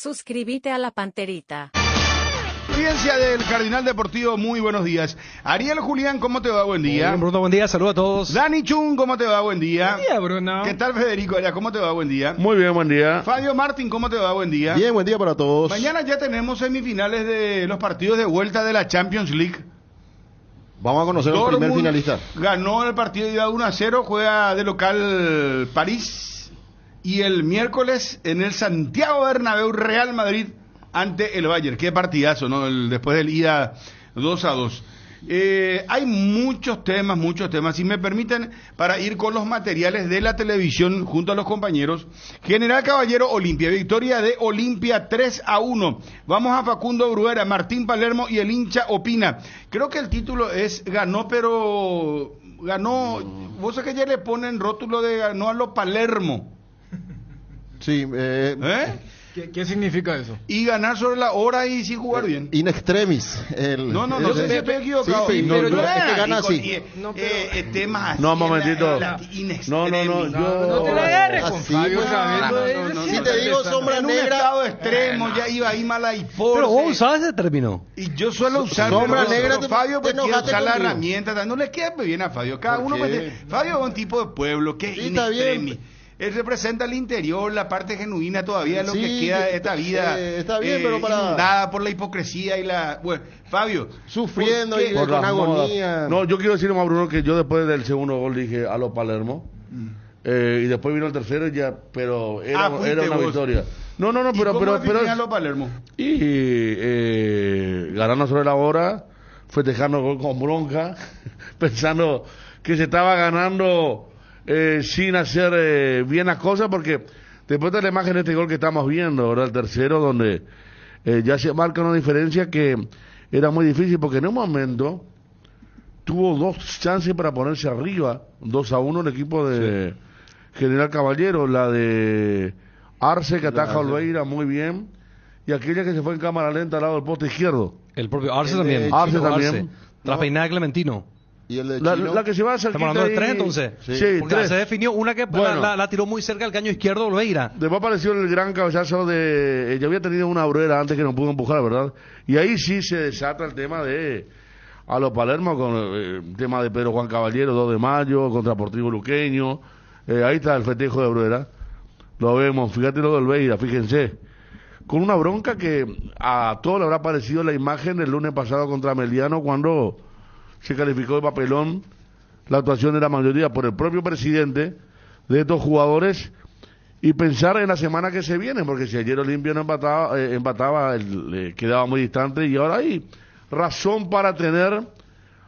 Suscríbete a la Panterita. Audiencia del Cardinal Deportivo, muy buenos días. Ariel Julián, ¿cómo te va? Buen día. Bien, Bruno, buen día, saludos a todos. Dani Chun, ¿cómo te va? Buen día. Buen día, Bruno. ¿Qué tal, Federico? ¿Cómo te va? Buen día. Muy bien, buen día. Fabio Martín, ¿cómo te va? Buen día. Bien, buen día para todos. Mañana ya tenemos semifinales de los partidos de vuelta de la Champions League. Vamos a conocer al primer finalista. Ganó el partido de 1-0, juega de local París. Y el miércoles en el Santiago Bernabéu, Real Madrid ante el Bayern. Qué partidazo, ¿no? Después del ida 2-2. Hay muchos temas. Si me permiten, para ir con los materiales de la televisión junto a los compañeros. General Caballero, Olimpia. Victoria de Olimpia 3-1. Vamos a Facundo Bruera, Martín Palermo y el hincha opina. Creo que el título es ganó, pero ganó. Vos sabés que ya le ponen rótulo de ganó a lo Palermo. Sí, ¿Qué significa eso? Y ganar sobre la hora y sin jugar bien. In extremis. No sé si estoy equivocado. Sí, pero es que gana así. Temas así. No, momentito. No, te la agarres con Fabio otra vez. Si te digo sombra en un negra. estado extremo, ya iba ahí mala y force. Pero vos usabas ese término. Y yo suelo usar Sombra negra, Fabio, pues te quiere enojaste usar la conmigo. herramienta. No le queda bien a Fabio. Cada ¿Por uno. qué? Fabio es un tipo de pueblo que es Sí, in está bien. extremis. Él representa el interior, la parte genuina todavía de lo Sí, que queda de esta vida. está bien, pero para- inundada por la hipocresía y la... Bueno, Fabio. Sufriendo ¿por qué? y con las agonía. modas. No, yo quiero decirle a Bruno que yo después del segundo gol dije a los Palermo. Y después vino el tercero y ya, pero era fuiste una vos. victoria. No, ¿Y pero cómo definís a los Palermo? y ganando sobre la hora, festejando el gol con bronca, pensando que se estaba ganando sin hacer bien las cosas, porque después de la imagen de este gol que estamos viendo, ¿verdad? El tercero, donde ya se marca una diferencia que era muy difícil, porque en un momento tuvo dos chances para ponerse arriba, 2-1 el equipo de General Caballero, la de Arce que ataja a Olveira muy bien, y aquella que se fue en cámara lenta al lado del poste izquierdo. El propio Arce El de también. Chino Arce también. Tras peinada de Clementino. Y el de La Chino. que se va a hacer. Estamos hablando de tres entonces. Sí, Porque tres. se definió una que Bueno. la tiró muy cerca del caño izquierdo Olveira. Después apareció el gran cabezazo de... ya había tenido una obrera antes que no pudo empujar, ¿verdad? Y ahí sí se desata el tema de... a los Palermo con el tema de Pedro Juan Caballero, 2 de mayo, contra Portivo Luqueño. Ahí está el festejo de Obrera. Lo vemos, fíjate lo de Olveira, fíjense. Con una bronca que a todos le habrá parecido la imagen del lunes pasado contra Meliano cuando se calificó de papelón la actuación de la mayoría por el propio presidente de estos jugadores, y pensar en la semana que se viene, porque si ayer Olimpia no empataba quedaba muy distante, y ahora hay razón para tener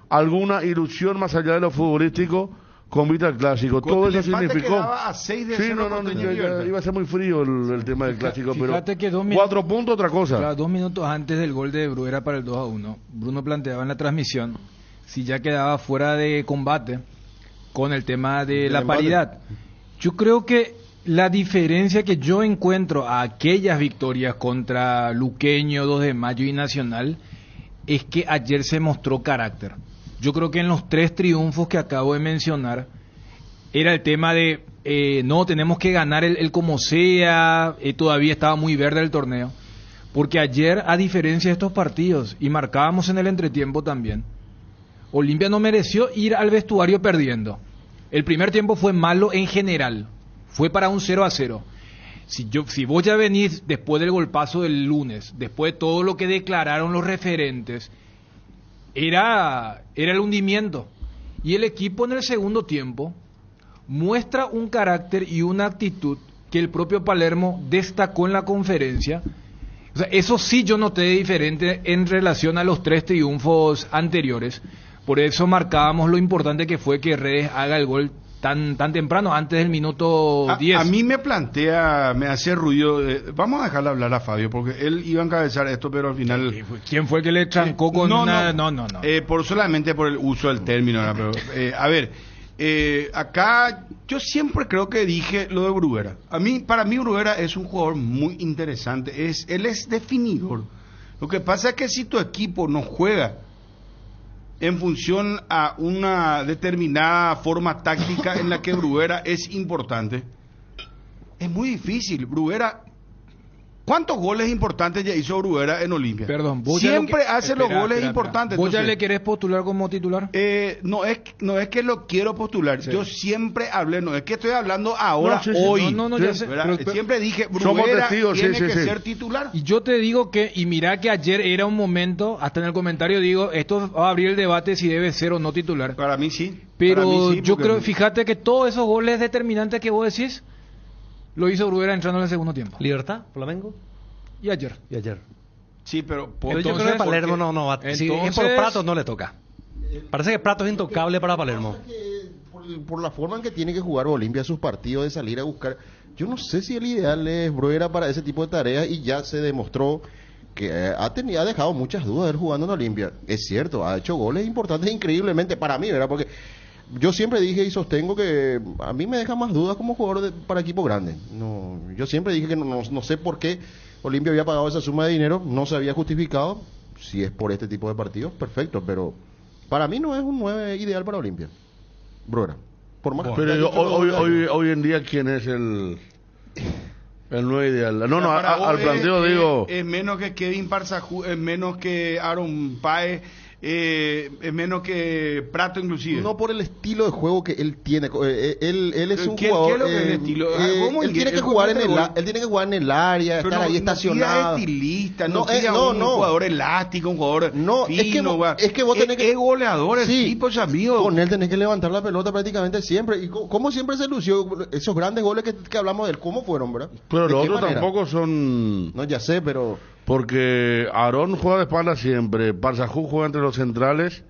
alguna ilusión más allá de lo futbolístico con vista al clásico. Todo el eso empate significó. quedaba a 6 de Sí, 0 no, contra ya Libertad. iba a ser muy frío el tema del clásico, Fíjate que pero 2 4 puntos, otra cosa. Claro, 2 minutos antes del gol de Bruera para el 2-1, Bruno planteaba en la transmisión si ya quedaba fuera de combate con el tema de la empate. paridad. Yo creo que la diferencia que yo encuentro a aquellas victorias contra Luqueño, 2 de mayo y Nacional es que ayer se mostró carácter. Yo creo que en los 3 triunfos que acabo de mencionar era el tema de no, tenemos que ganar el como sea, todavía estaba muy verde el torneo, porque ayer, a diferencia de estos partidos, y marcábamos en el entretiempo también, Olimpia no mereció ir al vestuario perdiendo. El primer tiempo fue malo en general, fue para un 0-0. Si vos ya venís después del golpazo del lunes, después de todo lo que declararon los referentes, era el hundimiento. Y el equipo en el segundo tiempo muestra un carácter y una actitud que el propio Palermo destacó en la conferencia. O sea, eso sí yo noté diferente en relación a los 3 triunfos anteriores. Por eso marcábamos lo importante que fue que Redes haga el gol tan temprano, antes del minuto 10. A mí me hace ruido. Vamos a dejarle hablar a Fabio, porque él iba a encabezar esto, pero al final... ¿Quién fue el que le trancó con una...? No. Solamente por el uso del término. ¿no? Pero, a ver, acá yo siempre creo que dije lo de Bruguera. Para mí Bruguera es un jugador muy interesante. Él es definidor. Lo que pasa es que si tu equipo no juega en función a una determinada forma táctica en la que Bruguera es importante, es muy difícil. Bruguera ¿Cuántos goles importantes ya hizo Bruguera en Olimpia? Perdón, vos ya siempre lo que- hace los espera, goles espera, importantes. ¿Vos ya entonces, le querés postular como titular? no es que lo quiero postular. Yo siempre hablé, no es que estoy hablando ahora, No, sí, sí, hoy. no, Sí, ya sé. ¿verdad? Pero- Siempre dije, Somos Bruguera testigos, sí, tiene sí, que sí. ser titular. Y yo te digo que, y mira que ayer era un momento, hasta en el comentario digo, esto va a abrir el debate si debe ser o no titular. Para mí sí. Pero Para mí sí, yo porque- creo, fíjate que todos esos goles determinantes que vos decís, lo hizo Bruguera entrando en el segundo tiempo. Libertad, Flamengo Y ayer. y ayer. Sí, pero Pero yo Entonces, creo que Palermo porque- no va. Si es por entonces- Prato no le toca. Parece que Prato es intocable para Palermo. Por la forma en que tiene que jugar Olimpia sus partidos, de salir a buscar, yo no sé si el ideal es Bruguera para ese tipo de tareas, y ya se demostró que ha dejado muchas dudas él jugando en Olimpia. Es cierto, ha hecho goles importantes increíblemente para mí, ¿verdad? Porque yo siempre dije y sostengo que a mí me deja más dudas como jugador para equipo grande. No, yo siempre dije que no sé por qué Olimpia había pagado esa suma de dinero, no se había justificado. Si es por este tipo de partidos, perfecto, pero para mí no es un 9 ideal para Olimpia. Bruguera. Por más que Pero haya yo- hecho los goles. hoy en día, ¿quién es el 9 ideal? No, O sea, para vos al planteo digo... es menos que Kevin Parzajú, es menos que Aaron Paez, es menos que Prato inclusive. No por el estilo de juego que él tiene. Él es un ¿Qué- jugador. qué es lo que es el estilo? ¿Cómo él tiene que el jugar en juego? él tiene que jugar en el área, Pero estar ahí no estacionado. pida estilista, No, no, pida no, un no. jugador elástico, un jugador No, es que fino, vos- es que vos tenés que- es goleador el Sí, tipo, es amigo. Con él tenés que levantar la pelota prácticamente siempre. Y como siempre se lució, esos grandes goles que hablamos de él, ¿cómo fueron, verdad? Pero ¿De los qué otros manera? tampoco son... No, ya sé, pero Porque Aarón juega de espalda siempre, Parzajú juega entre los centrales,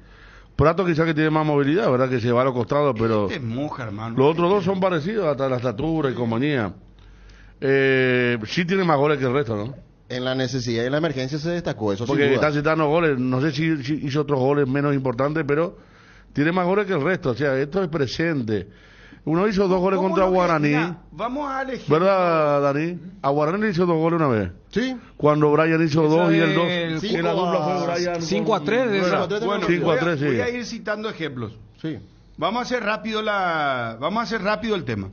Prato quizás que tiene más movilidad, ¿verdad? Que se va a los costados, pero Este es moja, hermano. los otros dos son parecidos, hasta la estatura y compañía. Sí tiene más goles que el resto, ¿no? en la necesidad y en la emergencia se destacó eso. Porque sin duda. está citando goles, no sé si hizo otros goles menos importantes, pero tiene más goles que el resto, o sea, esto es presente. Uno hizo 2 goles ¿Cómo contra lo que- Guaraní, mira, vamos a elegir. ¿verdad, Dani? A Guaraní le hizo 2 goles una vez. Sí. Cuando Brian hizo Esa 2 y el es 2. el Y la dupla fue Brian. 5-3 de esa. Bueno, 5-3, sí. voy a ir citando ejemplos. Sí. Vamos a hacer rápido el tema.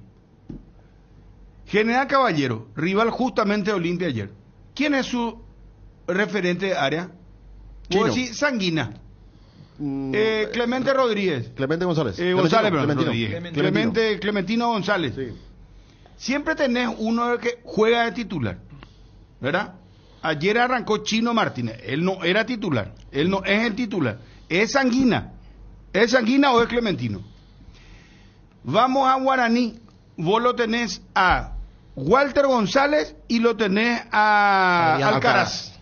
General Caballero, rival justamente de Olimpia ayer. ¿Quién es su referente de área? Chino. Vos decís Sanguina. Mm, Clemente Rodríguez. Clemente González. González, perdón, Clementino. Rodríguez. Clementino González. Sí. Siempre tenés uno que juega de titular, ¿verdad? Ayer arrancó Chino Martínez. Él no era titular. Él no es el titular. Es Sanguina. ¿Es Sanguina o es Clementino? Vamos a Guaraní. Vos lo tenés a Walter González y lo tenés a Adrián Alcaraz.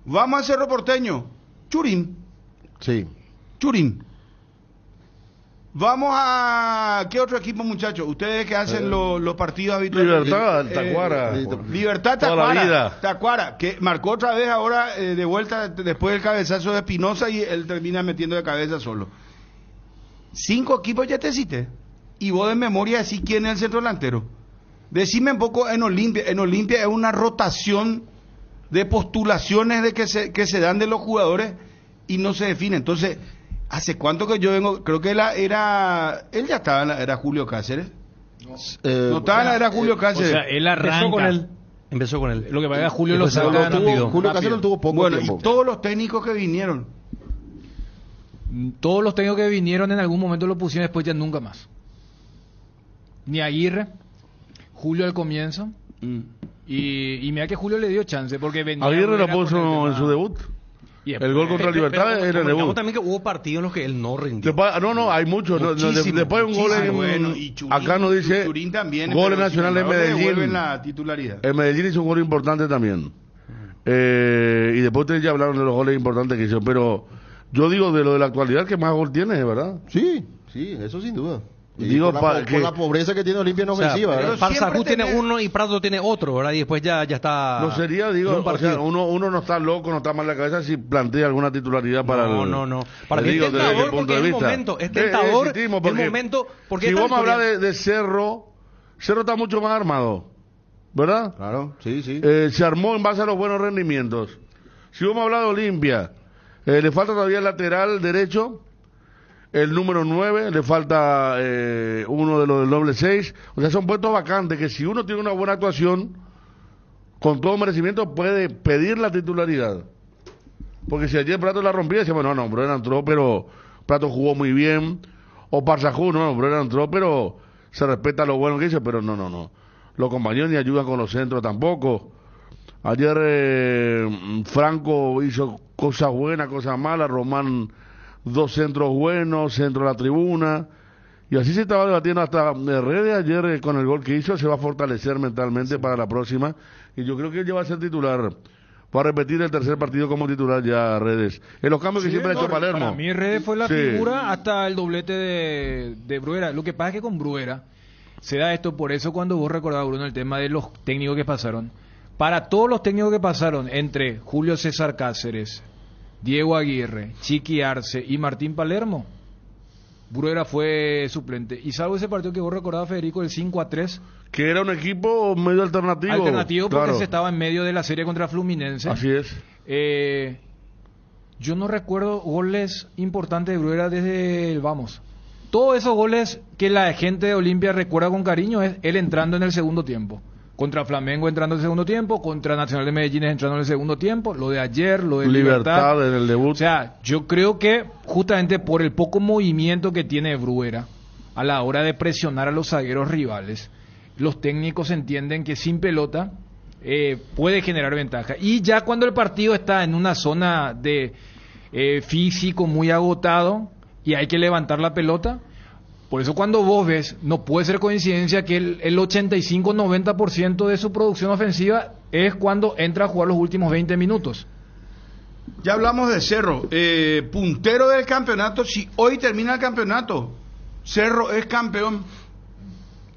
Vamos a Cerro Porteño. Churín. Sí. Churín. Vamos a... ¿Qué otro equipo, muchachos? Ustedes que hacen los partidos habituales. Libertad, Tacuara. Libertad Toda la Tacuara. vida. Tacuara, que marcó otra vez ahora de vuelta después del cabezazo de Espinosa y él termina metiendo de cabeza solo. 5 equipos ya te cité. Y vos de memoria decís quién es el centro delantero. Decime un poco en Olimpia. En Olimpia es una rotación de postulaciones de que se dan de los jugadores y no se define. Entonces, ¿hace cuánto que yo vengo? Creo que él ya estaba en la era Julio Cáceres. No estaba en la era Julio O Cáceres. sea, él arranca. Empezó con él. Lo que pasa es que Julio lo Después saca lo tuvo- rápido. Julio Cáceres lo tuvo poco Bueno, tiempo. y todos los técnicos que vinieron. Todos los técnicos que vinieron en algún momento lo pusieron, después ya nunca más. Ni Aguirre, Julio al comienzo. Y mira que Julio le dio chance porque venía. Aguirre lo era con el puso tema- en su debut. Y El gol contra Libertad era el Recordemos debut. también que hubo partidos en los que él no rindió. Después, no, hay muchos. Muchísimo, Después un gol en... Bueno, y Churín- acá nos dice Churín también, goles pero nacionales en sin embargo le devuelven Medellín. la titularidad. En Medellín hizo un gol importante también. Y después ustedes ya hablaron de los goles importantes que hizo. Pero yo digo de lo de la actualidad que más gol tiene, ¿verdad? Sí, sí, eso sin duda. Y Digo, con la pobreza que tiene Olimpia en O sea, ofensiva, pero ¿verdad? siempre Parzajú tiene tenés- uno y Prato tiene otro, ¿verdad? Y después ya está. No sería, es digo, un o sea, partido. uno no está loco, no está mal en la cabeza si plantea alguna titularidad para el... No. Para le mí es digo, desde tentador el punto porque de es el vista. momento. Es tentador insistimos, el porque momento. Porque si esta vos me hablas victoria- de Cerro, Cerro está mucho más armado, ¿verdad? Claro, sí, sí. Se armó en base a los buenos rendimientos. Si vos me hablas de Olimpia, le falta todavía el lateral derecho, el número 9, le falta uno de los del doble 6. O sea, son puestos vacantes que si uno tiene una buena actuación, con todo merecimiento, puede pedir la titularidad. Porque si ayer Prato la rompía, decíamos, no, Bruera entró, pero Prato jugó muy bien. O Parsajú, no, Bruera entró, pero se respeta lo bueno que hizo, pero no. Los compañeros ni ayudan con los centros tampoco. Ayer Franco hizo cosas buenas, cosas malas, Román 2 centros buenos, centro de la tribuna, y así se estaba debatiendo hasta Redes ayer con el gol que hizo, se va a fortalecer mentalmente para la próxima, y yo creo que él ya va a ser titular. Va a repetir el tercer partido como titular ya Redes. En los cambios que siempre ha hecho Palermo. Para mí Redes fue la figura hasta el doblete de Bruera. Lo que pasa es que con Bruera se da esto, por eso cuando vos recordabas, Bruno, el tema de los técnicos que pasaron. Para todos los técnicos que pasaron, entre Julio César Cáceres, Diego Aguirre, Chiqui Arce y Martín Palermo, Bruera fue suplente. Y salvo ese partido que vos recordabas, Federico, el 5-3. Que era un equipo medio alternativo. Alternativo porque claro. se estaba en medio de la serie contra Fluminense. Así es. Yo no recuerdo goles importantes de Bruera desde el vamos. Todos esos goles que la gente de Olimpia recuerda con cariño es él entrando en el segundo tiempo. Contra Flamengo entrando en el segundo tiempo, contra Nacional de Medellín entrando en el segundo tiempo, lo de ayer, lo de Libertad en el debut. O sea, yo creo que justamente por el poco movimiento que tiene Bruera a la hora de presionar a los zagueros rivales, los técnicos entienden que sin pelota puede generar ventaja. Y ya cuando el partido está en una zona de físico muy agotado y hay que levantar la pelota, por eso cuando vos ves, no puede ser coincidencia que el 85-90% de su producción ofensiva es cuando entra a jugar los últimos 20 minutos. Ya hablamos de Cerro, puntero del campeonato. Si hoy termina el campeonato, Cerro es campeón.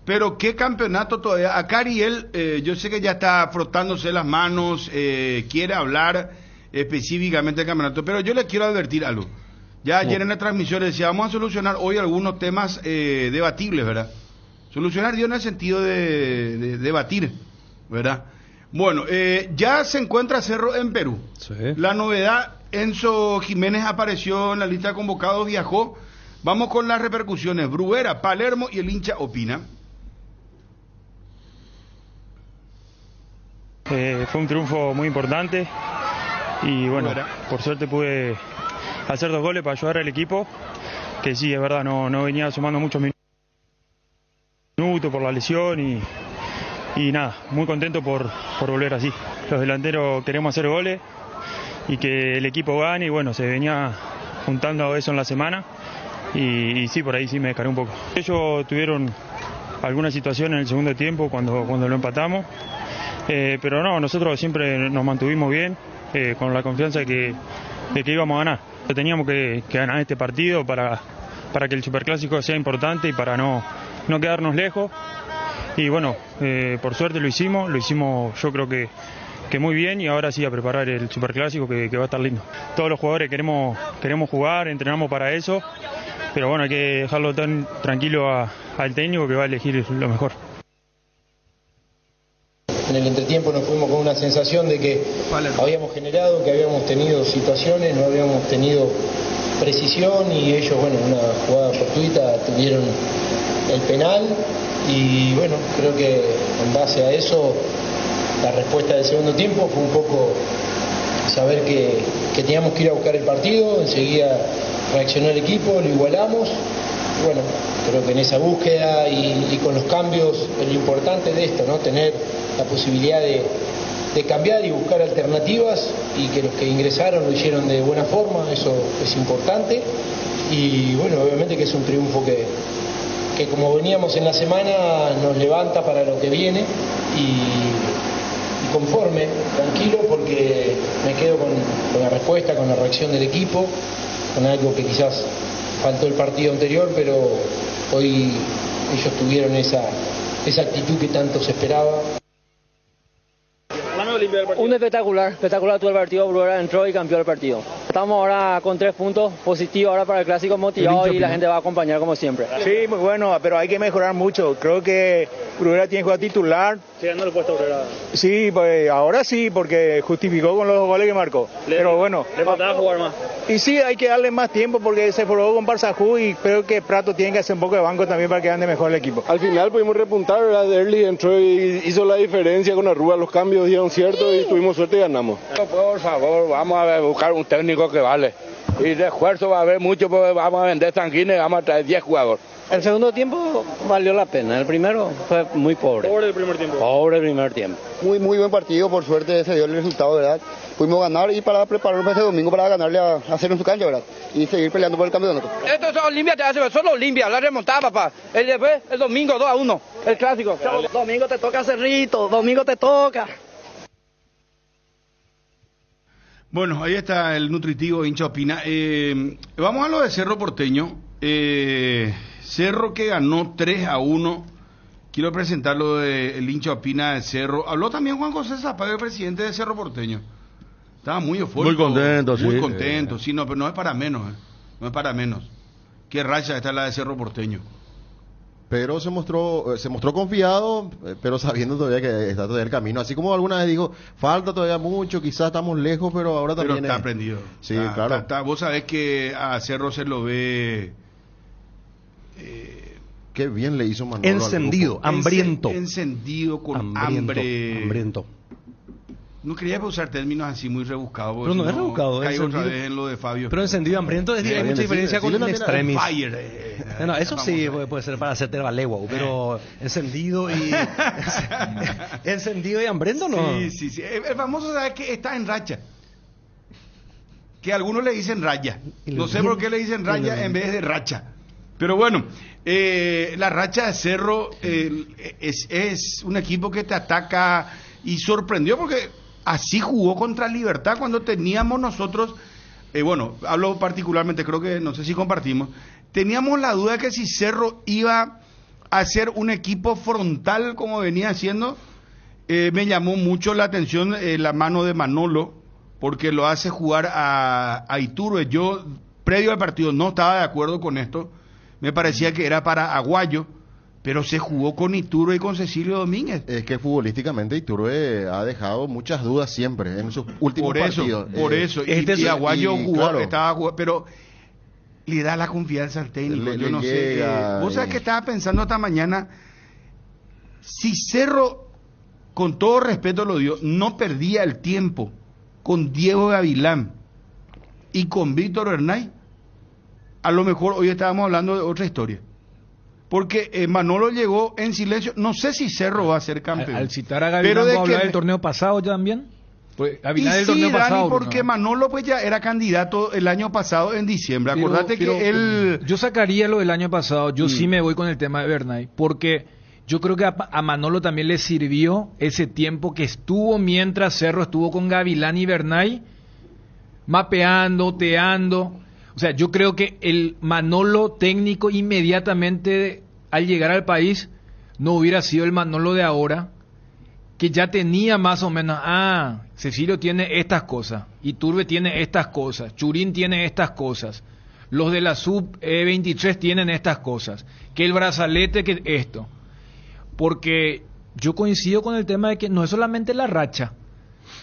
Pero qué campeonato todavía. Acá Ariel, yo sé que ya está frotándose las manos, quiere hablar específicamente del campeonato, pero yo le quiero advertir algo. Ya ayer en la transmisión decía, vamos a solucionar hoy algunos temas debatibles, ¿verdad? Solucionar dio en el sentido de debatir, ¿verdad? Bueno, ya se encuentra Cerro en Perú. Sí. La novedad, Enzo Jiménez apareció en la lista de convocados, viajó. Vamos con las repercusiones. Bruera, Palermo y el hincha opina. Fue un triunfo muy importante y bueno, por suerte pude hacer 2 goles para ayudar al equipo, que sí, es verdad, no venía sumando muchos minutos por la lesión y nada, muy contento por volver así. Los delanteros queremos hacer goles y que el equipo gane y bueno, se venía juntando eso en la semana y sí, por ahí sí me descaré un poco. Ellos tuvieron alguna situación en el segundo tiempo cuando lo empatamos. Pero no, nosotros siempre nos mantuvimos bien, con la confianza de que íbamos a ganar. Teníamos que ganar este partido para que el Superclásico sea importante y para no quedarnos lejos. Y bueno, por suerte lo hicimos yo creo que muy bien y ahora sí a preparar el Superclásico que va a estar lindo. Todos los jugadores queremos jugar, entrenamos para eso, pero bueno, hay que dejarlo tan tranquilo al técnico que va a elegir lo mejor. En el entretiempo nos fuimos con una sensación de que habíamos generado, que habíamos tenido situaciones, no habíamos tenido precisión y ellos, bueno, una jugada fortuita, tuvieron el penal y bueno, creo que en base a eso la respuesta del segundo tiempo fue un poco saber que teníamos que ir a buscar el partido, enseguida reaccionó el equipo, lo igualamos. Bueno, creo que en esa búsqueda y con los cambios, lo importante de esto, ¿no? Tener la posibilidad de cambiar y buscar alternativas y que los que ingresaron lo hicieron de buena forma, eso es importante. Y bueno, obviamente que es un triunfo que como veníamos en la semana nos levanta para lo que viene y conforme, tranquilo, porque me quedo con la respuesta, con la reacción del equipo, con algo que quizás faltó el partido anterior, pero hoy ellos tuvieron esa actitud que tanto se esperaba. Un espectacular todo el partido. Bruera entró y cambió el partido. Estamos ahora con 3 puntos positivos ahora para el clásico, motivado y la gente va a acompañar como siempre. Sí, muy bueno, pero hay que mejorar mucho. Creo que Bruera tiene que jugar titular, Sí, ganó el puesto Obrera. Sí, pues ahora sí, porque justificó con los goles que marcó. Pero bueno. Le faltaba jugar más. Y sí, hay que darle más tiempo porque se formó con Barzajú y creo que Prato tiene que hacer un poco de banco también para que ande mejor el equipo. Al final pudimos repuntar, ¿verdad? Early entró y hizo la diferencia con Arrua, los cambios dieron cierto y tuvimos suerte y ganamos. Por favor, vamos a buscar un técnico que vale. Y de esfuerzo va a haber mucho, porque vamos a vender Sanguines y vamos a traer 10 jugadores. El segundo tiempo valió la pena, el primero fue muy pobre. Pobre el primer tiempo. Pobre el primer tiempo. Muy buen partido, por suerte se dio el resultado, ¿verdad? Pudimos ganar y para prepararnos para este domingo para ganarle a hacer en su cancha, ¿verdad? Y seguir peleando por el campeonato. Esto es Olimpia, solo Olimpia, la remontada, papá. El domingo 2-1, el clásico. Domingo te toca Cerrito, domingo te toca. Bueno, ahí está el nutritivo hincha opina. Vamos a lo de Cerro Porteño. Cerro que ganó 3-1. Quiero presentar lo del hincha opina de Cerro. Habló también Juan José Zapata, el presidente de Cerro Porteño. Estaba muy eufórico. Muy contento, sí. Muy contento, sí, no, pero no es para menos. No es para menos. Qué racha está la de Cerro Porteño. Pero se mostró confiado, pero sabiendo todavía que está todavía el camino. Así como alguna vez dijo, falta todavía mucho, quizás estamos lejos, pero ahora también... Pero está aprendido. Sí, claro. Vos sabés que a Cerro se lo ve... Qué bien le hizo Manolo encendido, hambriento. Encendido, con hambre. Hambriento. No quería usar términos así muy rebuscados. Pero no es rebuscado. Caigo otra vez en lo de Fabio. Pero encendido, hambriento, hay mucha diferencia con un extremis. No, eso sí puede ser para hacerte valegua, pero encendido y... encendido y hambriento, ¿no? Sí. El famoso sabe que está en racha. Que algunos le dicen raya. No sé por qué le dicen raya en vez de racha. Pero bueno, la racha de Cerro es un equipo que te ataca y sorprendió porque así jugó contra Libertad cuando teníamos nosotros, bueno, hablo particularmente, creo que no sé si compartimos, teníamos la duda de que si Cerro iba a ser un equipo frontal como venía haciendo. Me llamó mucho la atención la mano de Manolo, porque lo hace jugar a Iturbe. Yo, previo al partido, no estaba de acuerdo con esto. Me parecía que era para Aguayo, pero se jugó con Iturbe y con Cecilio Domínguez. Es que futbolísticamente Iturbe ha dejado muchas dudas siempre en sus últimos partidos. Por eso. Y Aguayo jugó, claro, estaba jugando, pero le da la confianza al técnico. Yo no sé. Vos sabés que estaba pensando esta mañana, si Cerro, con todo respeto lo dio, no perdía el tiempo con Diego Gavilán y con Víctor Hernay, a lo mejor hoy estábamos hablando de otra historia. Porque Manolo llegó en silencio. No sé si Cerro va a ser campeón. Al citar a Gavilán, ¿puedo hablar del torneo pasado también? Pues Gavilán del torneo pasado. Porque Manolo pues ya era candidato el año pasado en diciembre. Acordate que él... Yo sacaría lo del año pasado. Yo sí me voy con el tema de Bernay. Porque yo creo que a Manolo también le sirvió ese tiempo que estuvo mientras Cerro estuvo con Gavilán y Bernay, mapeando, teando. O sea, yo creo que el Manolo técnico inmediatamente al llegar al país no hubiera sido el Manolo de ahora, que ya tenía más o menos, Cecilio tiene estas cosas, Iturbe tiene estas cosas, Churín tiene estas cosas, los de la sub-23 tienen estas cosas, que el brazalete, que esto. Porque yo coincido con el tema de que no es solamente la racha,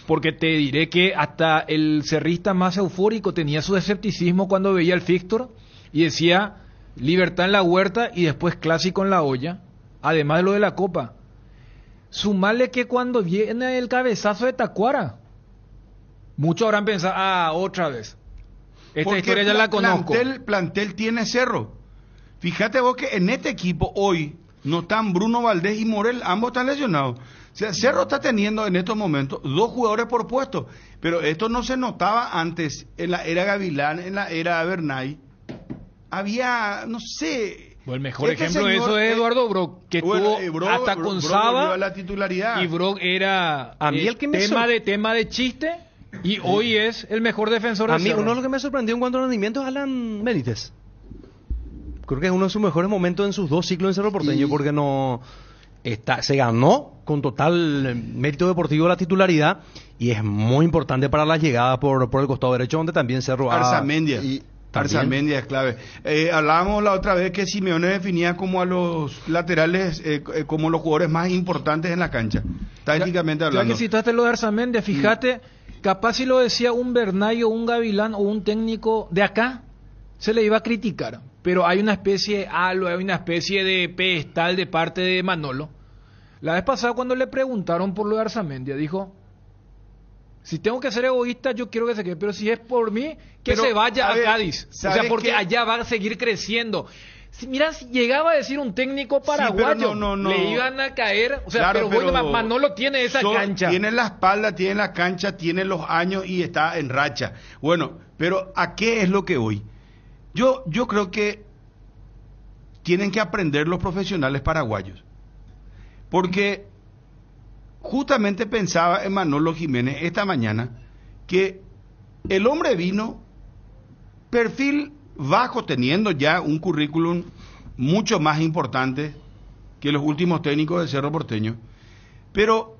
porque te diré que hasta el cerrista más eufórico tenía su escepticismo cuando veía el fixture y decía Libertad en la Huerta y después Clásico en la olla, además de lo de la Copa. Sumarle que cuando viene el cabezazo de Tacuara, muchos habrán pensado, otra vez. Esta historia ya la conozco. Plantel tiene Cerro. Fíjate vos que en este equipo hoy no están Bruno Valdés y Morel, ambos están lesionados. O sea, Cerro está teniendo en estos momentos 2 jugadores por puesto, pero esto no se notaba antes, en la era Gavilán, en la era Bernay. Había, no sé... Bueno, el mejor ejemplo de eso es Eduardo Brock, que estuvo hasta con Saba, la titularidad. Y Brock era a mí el que me tema de chiste, y hoy es el mejor defensor de Cerro. A mí uno de los que me sorprendió en cuanto a rendimiento es Alan Benítez. Creo que es uno de sus mejores momentos en sus 2 ciclos en Cerro Porteño, porque se ganó con total mérito deportivo la titularidad y es muy importante para la llegada por el costado derecho, donde también Cerro Arzamendia. Arzamendia es clave. Hablábamos la otra vez que Simeone definía como a los laterales como los jugadores más importantes en la cancha, tácticamente hablando. Ya que citaste lo de Arzamendia, fíjate, capaz si lo decía un Bernay o un Gavilán o un técnico de acá, se le iba a criticar. Pero hay una especie de halo, hay una especie de pedestal de parte de Manolo. La vez pasada cuando le preguntaron por lo de Arzamendia, dijo: si tengo que ser egoísta, yo quiero que se quede, pero si es por mí, que se vaya a Cádiz. O sea, porque allá va a seguir creciendo. Mira, si llegaba a decir un técnico paraguayo, le iban a caer. O sea, claro, pero bueno, Manolo tiene esa cancha. Tiene la espalda, tiene la cancha, tiene los años y está en racha. Bueno, pero ¿a qué es lo que voy? Yo creo que tienen que aprender los profesionales paraguayos. Porque justamente pensaba en Manolo Jiménez esta mañana que el hombre vino perfil bajo, teniendo ya un currículum mucho más importante que los últimos técnicos de Cerro Porteño, pero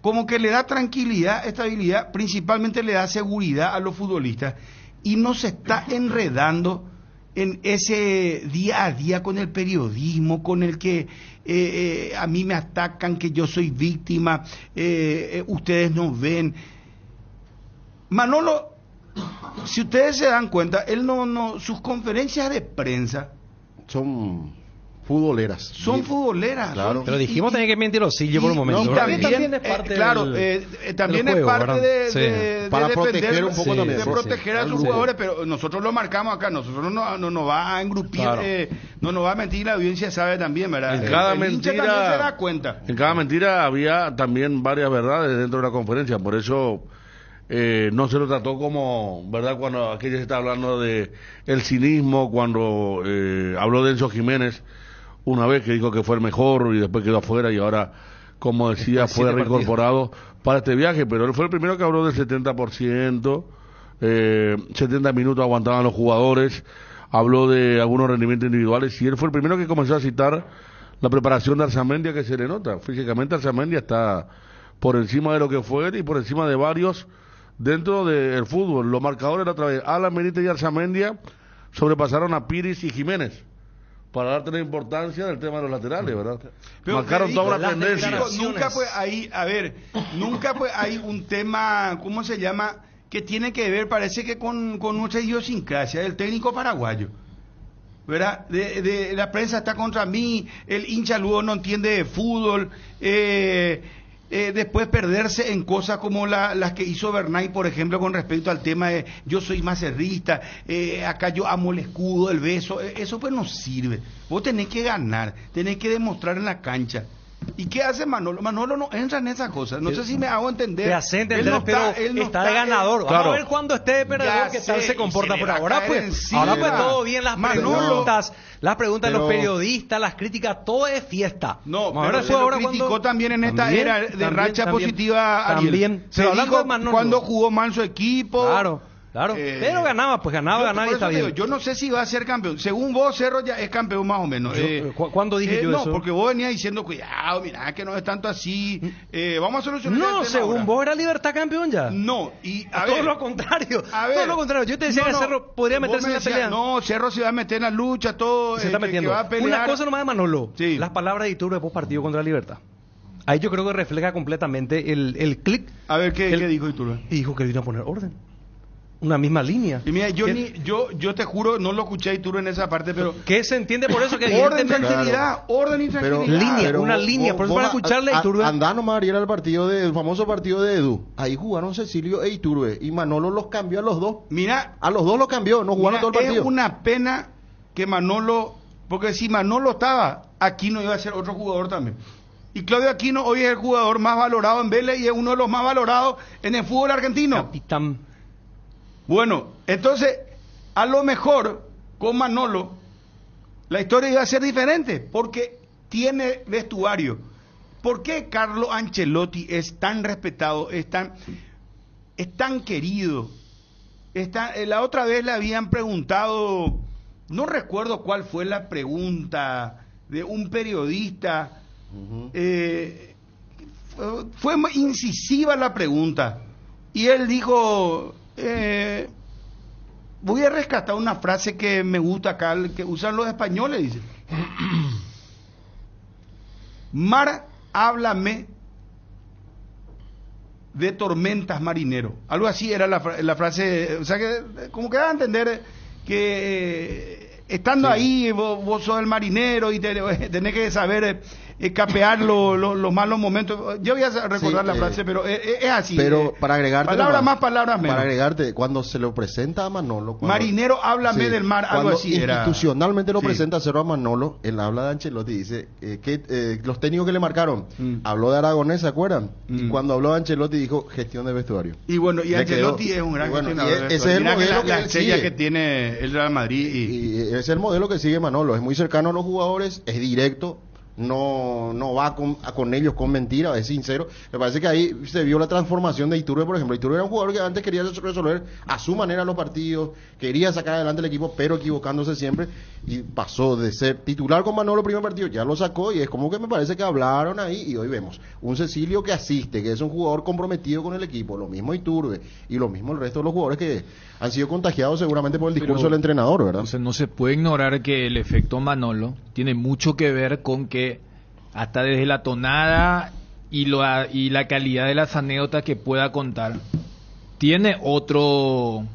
como que le da tranquilidad, estabilidad, principalmente le da seguridad a los futbolistas y no se está enredando en ese día a día con el periodismo, con el que a mí me atacan, que yo soy víctima, ustedes no ven. Manolo, si ustedes se dan cuenta, él sus conferencias de prensa son futboleras. Son futboleras. Claro. Pero dijimos también que es mentirosillo por un momento. Y también es parte también es parte de para defender, proteger un poco también. De proteger a sus jugadores, pero nosotros lo marcamos acá, nosotros no nos va a engrupir, no nos va a mentir, la audiencia sabe también, ¿verdad? En cada mentira también se da cuenta. En cada mentira había también varias verdades dentro de la conferencia, por eso no se lo trató como, ¿verdad? Cuando aquí se está hablando de el cinismo, cuando habló de Enzo Jiménez una vez que dijo que fue el mejor y después quedó afuera y ahora, como decía, fue reincorporado para este viaje, pero él fue el primero que habló del 70%, 70 minutos aguantaban los jugadores, habló de algunos rendimientos individuales y él fue el primero que comenzó a citar la preparación de Arzamendia, que se le nota. Físicamente Arzamendia está por encima de lo que fue él y por encima de varios dentro del fútbol. Los marcadores otra vez, Alan Benítez y Arzamendia sobrepasaron a Piris y Jiménez, para darte la importancia del tema de los laterales, ¿verdad? Pero marcaron toda una tendencia. Nunca pues hay un tema, ¿cómo se llama?, que tiene que ver, parece que con nuestra idiosincrasia, del técnico paraguayo, ¿verdad? De la prensa está contra mí, el hincha luego no entiende de fútbol, después perderse en cosas como las que hizo Bernay, por ejemplo, con respecto al tema de yo soy macerrista, acá yo amo el escudo, el beso, eso pues no sirve. Vos tenés que ganar, tenés que demostrar en la cancha. ¿Y qué hace Manolo? Manolo no entra en esas cosas. No sé si me hago entender. Te hace entender, pero está de ganador. Vamos a ver cuando esté de perdedor qué tal se comporta. Por ahora pues todo bien. Las preguntas de los periodistas, las críticas, todo es fiesta. No, pero se lo criticó también en esta era de racha positiva. También. Se dijo cuando jugó mal su equipo. Claro, pero ganaba y está bien. Yo no sé si va a ser campeón. Según vos, Cerro ya es campeón más o menos. ¿Cuándo dije yo eso? No, porque vos venías diciendo, cuidado, mirá, que no es tanto así. Vamos a solucionar el tema según ahora. vos era Libertad campeón ya. No, y todo lo contrario. Todo lo contrario. Yo te decía que Cerro podría meterse en la pelea. No, Cerro se va a meter en la lucha, todo. Se está metiendo. Que va a pelear. Una cosa nomás de Manolo. Sí. Las palabras de Iturbe post partido contra la Libertad. Ahí yo creo que refleja completamente el clic. A ver, ¿qué dijo Iturbe? Y dijo que vino a poner orden. Una misma línea. Y mira, yo te juro, no lo escuché a Iturbe en esa parte, pero ¿qué se entiende por eso? Que orden y tranquilidad. Una línea, por eso para escucharle a Iturbe. Andá nomás ayer al el famoso partido de Edu. Ahí jugaron Cecilio e Iturbe y Manolo los cambió a los dos. Mira, a los dos los cambió, no jugaron todo el partido. Es una pena que Manolo, porque si Manolo estaba, Aquino iba a ser otro jugador también. Y Claudio Aquino hoy es el jugador más valorado en Vélez y es uno de los más valorados en el fútbol argentino. Capitán. Bueno, entonces, a lo mejor con Manolo la historia iba a ser diferente, porque tiene vestuario. ¿Por qué Carlo Ancelotti es tan respetado, es tan querido? La otra vez le habían preguntado, no recuerdo cuál fue la pregunta de un periodista, fue muy incisiva la pregunta, y él dijo... voy a rescatar una frase que me gusta acá, que usan los españoles, dice. Mar, háblame de tormentas, marinero. Algo así era la frase, o sea, que como que da a entender que estando ahí, vos sos el marinero y tenés que saber capear los malos momentos. Yo voy a recordar la frase, pero es así. Pero para agregarte... Palabras más, palabras menos. Para agregarte, cuando se lo presenta a Manolo... Marinero, háblame del mar, algo así era. Institucionalmente lo presenta a Cerro a Manolo, él habla de Ancelotti, dice que los técnicos que le marcaron, habló de Aragonés, ¿se acuerdan? Y cuando habló de Ancelotti dijo gestión de vestuario. Y bueno, y Ancelotti es un gran gestionador. Ese es el modelo que tiene el Real Madrid. Y ese es el modelo que sigue Manolo, es muy cercano a los jugadores, es directo, no va con ellos con mentiras, es sincero. Me parece que ahí se vio la transformación de Iturbe, por ejemplo. Iturbe era un jugador que antes quería resolver a su manera los partidos, quería sacar adelante el equipo, pero equivocándose siempre, y pasó de ser titular con Manolo el primer partido, ya lo sacó, y es como que me parece que hablaron ahí, y hoy vemos un Cecilio que asiste, que es un jugador comprometido con el equipo, lo mismo Iturbe, y lo mismo el resto de los jugadores que han sido contagiados seguramente por el discurso del entrenador, ¿verdad? Entonces no se puede ignorar que el efecto Manolo tiene mucho que ver con que hasta desde la tonada y la calidad de las anécdotas que pueda contar, tiene otro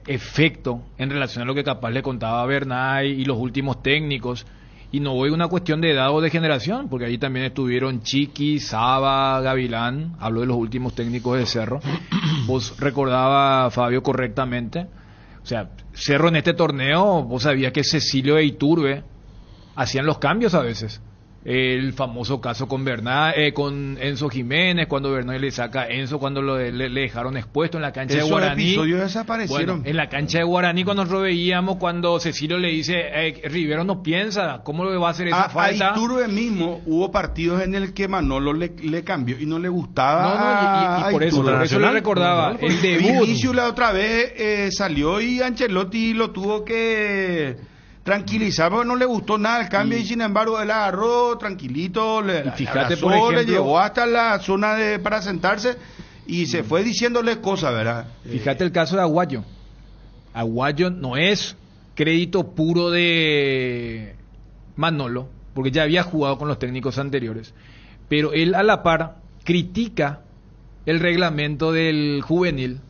efecto en relación a lo que capaz le contaba Bernay y los últimos técnicos. Y no voy a una cuestión de edad o de generación, porque allí también estuvieron Chiqui, Saba, Gavilán, hablo de los últimos técnicos de Cerro. Vos recordaba, Fabio, correctamente. O sea, Cerro en este torneo, vos sabías que Cecilio e Iturbe hacían los cambios a veces. El famoso caso con con Enzo Jiménez, cuando Bernay le saca a Enzo, cuando le dejaron expuesto en la cancha de Guaraní. Esos episodios desaparecieron. Bueno, en la cancha de Guaraní, cuando nos lo veíamos, cuando Cecilio le dice, Rivero no piensa, ¿cómo le va a hacer esa falta? A Iturbe mismo hubo partidos en el que Manolo le cambió y no le gustaba. Y por eso le recordaba. El debut. Vinicius la otra vez salió y Ancelotti lo tuvo que tranquilizar, porque no le gustó nada el cambio, y sin embargo él agarró tranquilito, le abrazó, por ejemplo, le llevó hasta la zona para sentarse y se fue diciéndole cosas, ¿verdad? Fíjate el caso de Aguayo. Aguayo no es crédito puro de Manolo, porque ya había jugado con los técnicos anteriores, pero él a la par critica el reglamento del juvenil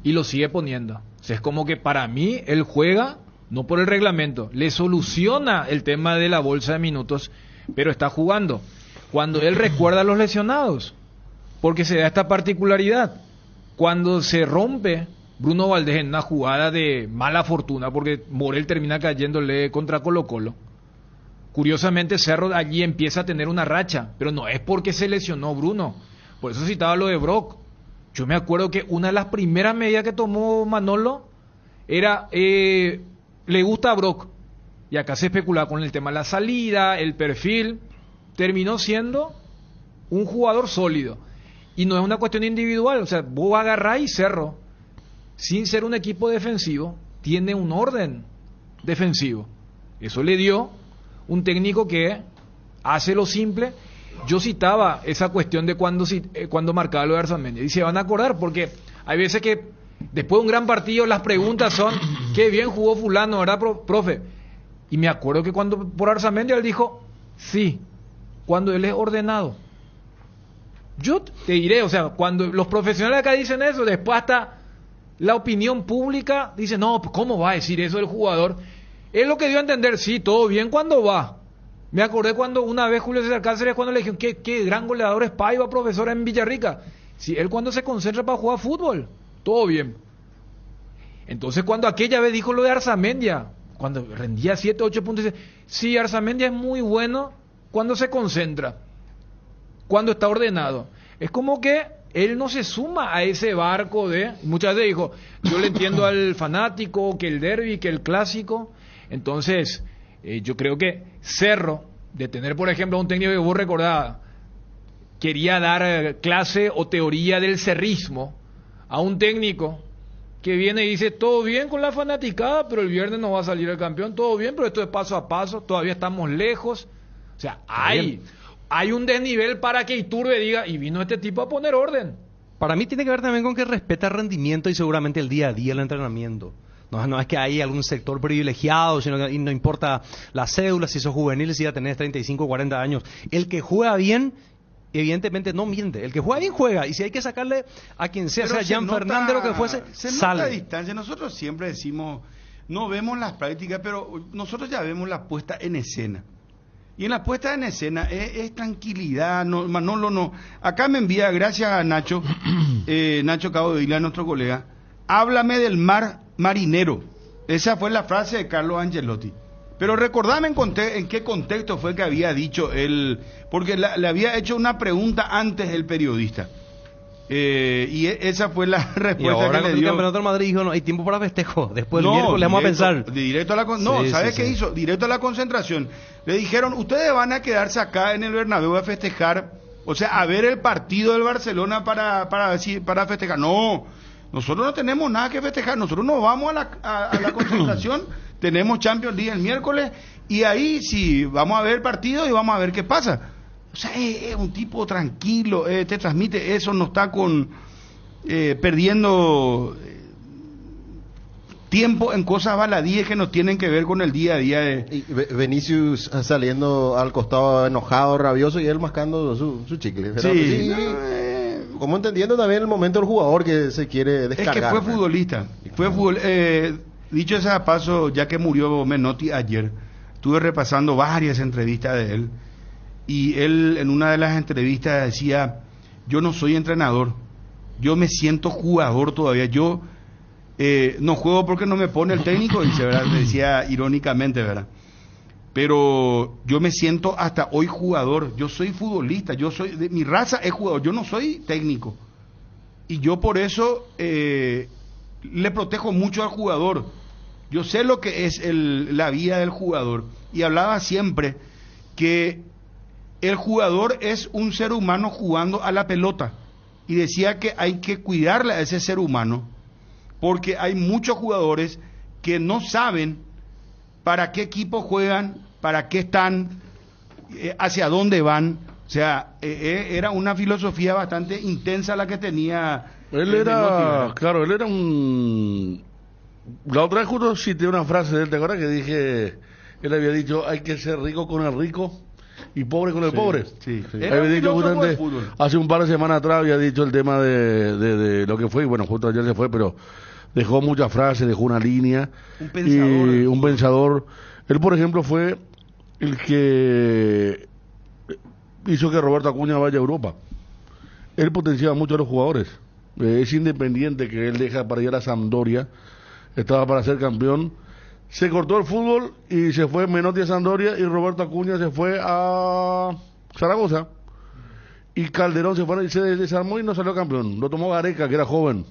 y lo sigue poniendo. O sea, es como que para mí él juega no por el reglamento, le soluciona el tema de la bolsa de minutos, pero está jugando. Cuando él recuerda a los lesionados, porque se da esta particularidad, cuando se rompe Bruno Valdés en una jugada de mala fortuna, porque Morel termina cayéndole contra Colo-Colo, curiosamente Cerro allí empieza a tener una racha, pero no es porque se lesionó Bruno, por eso citaba lo de Brock. Yo me acuerdo que una de las primeras medidas que tomó Manolo era... le gusta a Brock, y acá se especulaba con el tema de la salida, el perfil, terminó siendo un jugador sólido, y no es una cuestión individual. O sea, vos agarrás y Cerro, sin ser un equipo defensivo, tiene un orden defensivo. Eso le dio un técnico que hace lo simple. Yo citaba esa cuestión de cuando marcaba lo de Arzamendi, y se van a acordar, porque hay veces que después de un gran partido las preguntas son, qué bien jugó fulano, ¿verdad, profe? Y me acuerdo que cuando por Arzamendi él dijo, sí, cuando él es ordenado. Yo te diré, o sea, cuando los profesionales acá dicen eso, después hasta la opinión pública dice, no, ¿cómo va a decir eso el jugador? Es lo que dio a entender, sí, todo bien cuando va. Me acordé cuando una vez Julio César Cáceres, cuando le dijeron, qué gran goleador es Paiva, profesor en Villarrica. Sí, él cuando se concentra para jugar fútbol, todo bien. Entonces cuando aquella vez dijo lo de Arzamendia, cuando rendía 7, 8 puntos, dice, sí, Arzamendia es muy bueno cuando se concentra, cuando está ordenado. Es como que él no se suma a ese barco de... Muchas veces dijo, yo le entiendo al fanático, que el derbi, que el clásico. Entonces, yo creo que Cerro, de tener por ejemplo a un técnico que vos recordabas, quería dar clase o teoría del cerrismo a un técnico que viene y dice, todo bien con la fanaticada, pero el viernes no va a salir el campeón, todo bien, pero esto es paso a paso, todavía estamos lejos. O sea, hay un desnivel para que Iturbe diga, y vino este tipo a poner orden. Para mí tiene que ver también con que respeta el rendimiento y seguramente el día a día el entrenamiento. No es que hay algún sector privilegiado, sino que no importa la cédula, si sos juvenil, si ya tenés 35 o 40 años. El que juega bien, evidentemente no miente. El que juega bien juega. Y si hay que sacarle a quien sea, Pero sea Jan Fernández, lo que fuese, se sale. nota distancia. Nosotros siempre decimos, no vemos las prácticas, pero nosotros ya vemos la puesta en escena. Y en la puesta en escena es tranquilidad. No, Manolo no. Acá me envía, gracias a Nacho, Nacho Cabo de Vila, nuestro colega, háblame del mar marinero. Esa fue la frase de Carlo Ancelotti. Pero recordame en qué contexto fue que había dicho él, porque le había hecho una pregunta antes el periodista. Y esa fue la respuesta y ahora que le dio. el campeonato del Madrid dijo, no hay tiempo para festejo. Después el miércoles vamos a pensar. Directo a la ¿sabes qué hizo? Directo a la concentración. Le dijeron, ustedes van a quedarse acá en el Bernabéu a festejar, o sea, a ver el partido del Barcelona para festejar. No, nosotros no tenemos nada que festejar. Nosotros nos vamos a la concentración. Tenemos Champions League el miércoles y ahí sí vamos a ver el partido y vamos a ver qué pasa. O sea, es un tipo tranquilo, te transmite eso, no está perdiendo tiempo en cosas baladíes que no tienen que ver con el día a día. Y Vinicius saliendo al costado enojado, rabioso, y él mascando su chicle. Sí. Como entendiendo también el momento del jugador que se quiere descargar. Es que fue futbolista. Dicho ese paso, ya que murió Menotti ayer, estuve repasando varias entrevistas de él. Y él en una de las entrevistas decía, yo no soy entrenador, yo me siento jugador todavía, yo no juego porque no me pone el técnico, dice, ¿verdad? Decía irónicamente, ¿verdad? Pero yo me siento hasta hoy jugador, yo soy futbolista, mi raza es jugador, yo no soy técnico. Y yo por eso le protejo mucho al jugador, yo sé lo que es la vida del jugador. Y hablaba siempre que el jugador es un ser humano jugando a la pelota y decía que hay que cuidarle a ese ser humano porque hay muchos jugadores que no saben para qué equipo juegan, para qué están, hacia dónde van. O sea, era una filosofía bastante intensa la que tenía. Él era un... La otra vez justo cité una frase de él, ¿te acuerdas? Que dije, él había dicho, hay que ser rico con el rico y pobre con el pobre. Sí. Había dicho justamente, hace un par de semanas atrás había dicho el tema de lo que fue, y bueno, justo ayer se fue, pero dejó muchas frases, dejó una línea. Un pensador. Él, por ejemplo, fue el que hizo que Roberto Acuña vaya a Europa. Él potenciaba mucho a los jugadores. Es Independiente que él deja para ir a la Sampdoria, estaba para ser campeón. Se cortó el fútbol y se fue Menotti a Sampdoria y Roberto Acuña se fue a Zaragoza. Y Calderón se desarmó y no salió campeón. Lo tomó Gareca, que era joven.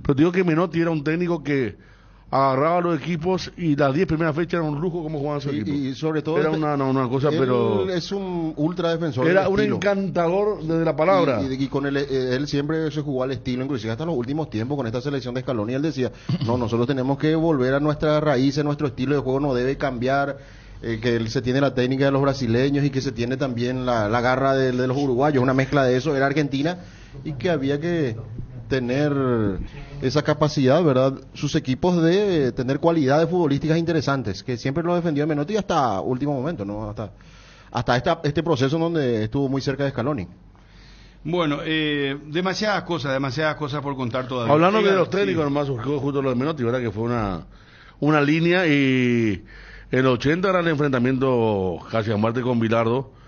Pero te digo que Menotti era un técnico que agarraba a los equipos y las 10 primeras fechas era un lujo como jugaban su equipo. Y sobre todo era una cosa, pero es un ultra defensor. Era un encantador desde la palabra. Y con él siempre se jugó al estilo, inclusive hasta los últimos tiempos con esta selección de Scaloni. Él decía, no, nosotros tenemos que volver a nuestras raíces, nuestro estilo de juego no debe cambiar. Que él se tiene la técnica de los brasileños y que se tiene también la garra de los uruguayos, una mezcla de eso era Argentina, y que había que tener esa capacidad, ¿verdad? Sus equipos de tener cualidades futbolísticas interesantes, que siempre lo defendió Menotti hasta último momento, ¿no? Hasta este proceso en donde estuvo muy cerca de Scaloni. Bueno, demasiadas cosas por contar todavía. Hablando de los técnicos, nomás surgió justo lo de Menotti, ¿verdad? Que fue una línea, y en el 80 era el enfrentamiento casi a muerte con Bilardo.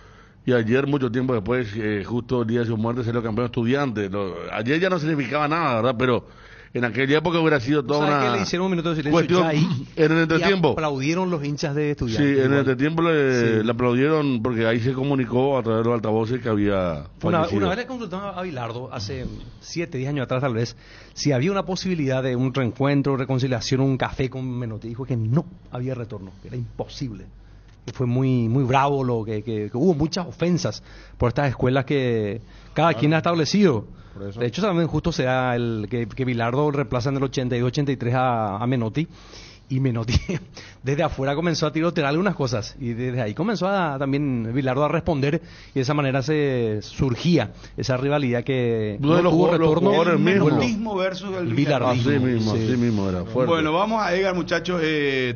Y ayer, mucho tiempo después, justo el día de su muerte, salió campeón Estudiante. Ayer ya no significaba nada, ¿verdad? Pero en aquella época hubiera sido toda una... que le hicieron un minuto de silencio cuestión ya ahí, en el entretiempo. Y aplaudieron los hinchas de Estudiantes. Sí, en el entretiempo le aplaudieron porque ahí se comunicó a través de los altavoces que había fallecido. Una vez le consultamos a Bilardo, hace 7, 10 años atrás tal vez, si había una posibilidad de un reencuentro, reconciliación, un café con Menotti. Dijo que no había retorno, que era imposible. Que fue muy bravo, que hubo muchas ofensas por estas escuelas que cada quien ha establecido. De hecho, también justo será el que Bilardo reemplaza en el 82-83 a Menotti, Y Menotti desde afuera comenzó a tirotear algunas cosas y desde ahí comenzó también Bilardo a responder y de esa manera se surgía esa rivalidad que no tuvo retorno. El menotismo versus el bilardismo. Así mismo era fuerte. Bueno, vamos a Edgar, muchachos,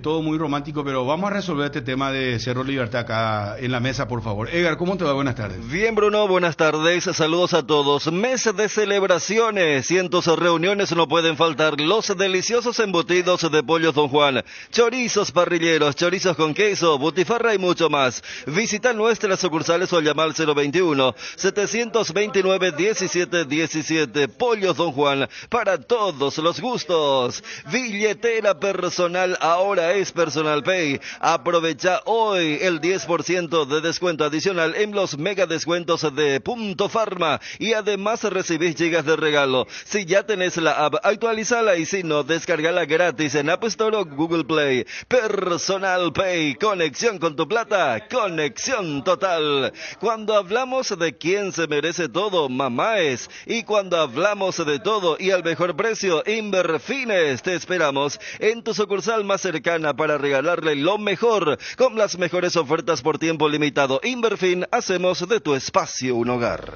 todo muy romántico, pero vamos a resolver este tema de Cerro Libertad acá en la mesa, por favor. Edgar, ¿cómo te va? Buenas tardes. Bien, Bruno, buenas tardes, saludos a todos. Mes de celebraciones, cientos de reuniones no pueden faltar. Los deliciosos embutidos de Pollos Don Juan, chorizos parrilleros, chorizos con queso, butifarra y mucho más. Visita nuestras sucursales o llama al 021-729-1717. Pollos Don Juan, para todos los gustos. Billetera personal ahora es Personal Pay. Aprovecha hoy el 10% de descuento adicional en los mega descuentos de Punto Farma y además recibís gigas de regalo. Si ya tenés la app, actualizala y si no, descargala gratis en App Store o Google Play. Personal Pay, conexión con tu plata, conexión total. Cuando hablamos de quién se merece todo, mamá es. Y cuando hablamos de todo y al mejor precio, Inverfines. Te esperamos en tu sucursal más cercana para regalarle lo mejor, con las mejores ofertas por tiempo limitado. Inverfin, hacemos de tu espacio un hogar.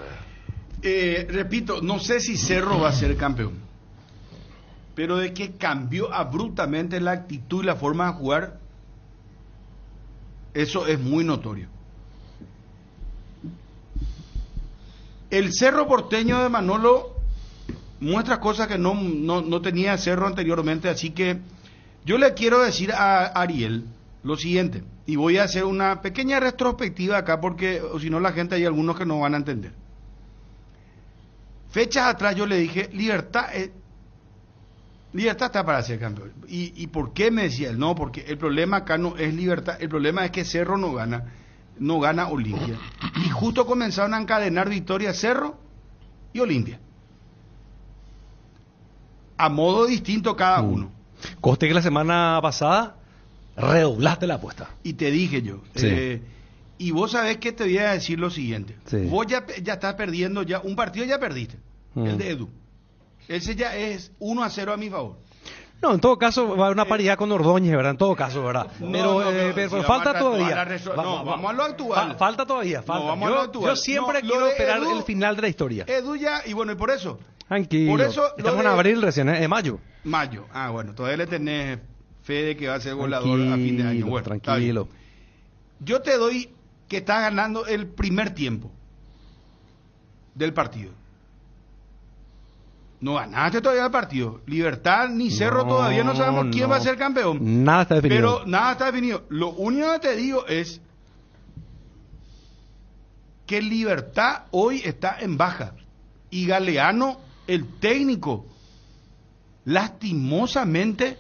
Repito, no sé si Cerro va a ser campeón, pero de que cambió abruptamente la actitud y la forma de jugar, eso es muy notorio. El Cerro Porteño de Manolo muestra cosas que no tenía Cerro anteriormente, así que yo le quiero decir a Ariel lo siguiente, y voy a hacer una pequeña retrospectiva acá porque o si no la gente hay algunos que no van a entender. Fechas atrás yo le dije, Libertad está para ser campeón. ¿Y por qué me decía él? No, porque el problema acá no es Libertad, el problema es que Cerro no gana Olimpia. Y justo comenzaron a encadenar victorias Cerro y Olimpia. A modo distinto cada uno. Coste que la semana pasada redoblaste la apuesta. Y te dije yo. Sí. Y vos sabés que te voy a decir lo siguiente. Sí. Vos ya estás perdiendo, ya un partido ya perdiste. El de Edu. Ese ya es 1-0 a mi favor. No, en todo caso va a una paridad con Ordóñez, ¿verdad? En todo caso, ¿verdad? Pero falta todavía. Vamos a lo actual. Falta todavía. Vamos a lo actual. Yo siempre quiero esperar el final de la historia. Edu ya, y bueno, y por eso. Tranquilo. Por eso estamos en abril recién, mayo. Mayo. Ah, bueno, todavía le tenés fe de que va a ser goleador a fin de año. Bueno, tranquilo. Yo te doy que está ganando el primer tiempo del partido. No ganaste todavía el partido. Libertad ni Cerro todavía no sabemos quién va a ser campeón. Nada está definido. Pero nada está definido. Lo único que te digo es que Libertad hoy está en baja. Y Galeano, el técnico, lastimosamente,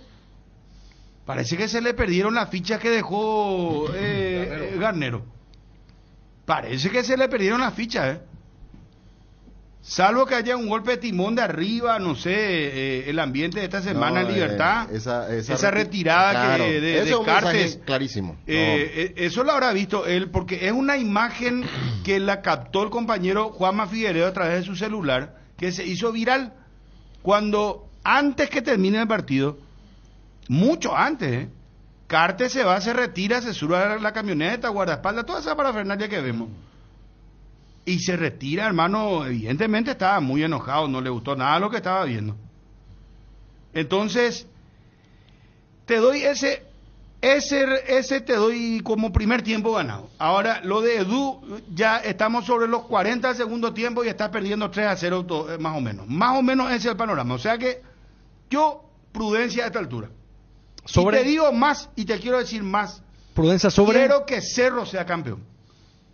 parece que se le perdieron las fichas que dejó Garnero. Parece que se le perdieron las fichas, Salvo que haya un golpe de timón de arriba, no sé, el ambiente de esta semana en Libertad, esa retirada claro, de Descartes, clarísimo. Eso lo habrá visto él, porque es una imagen que la captó el compañero Juanma Figueredo a través de su celular, que se hizo viral cuando, antes que termine el partido, mucho antes, Cartes se va, se retira, se sube a la camioneta, guardaespaldas, toda esa parafernalia que vemos. Y se retira, hermano, evidentemente estaba muy enojado, no le gustó nada lo que estaba viendo. Entonces, te doy ese te doy como primer tiempo ganado. Ahora, lo de Edu, ya estamos sobre los 40 del segundo tiempo y está perdiendo 3-0 más o menos. Más o menos ese es el panorama. O sea que, yo, prudencia a esta altura. Y te digo más, y te quiero decir más. Prudencia sobre. Quiero que Cerro sea campeón.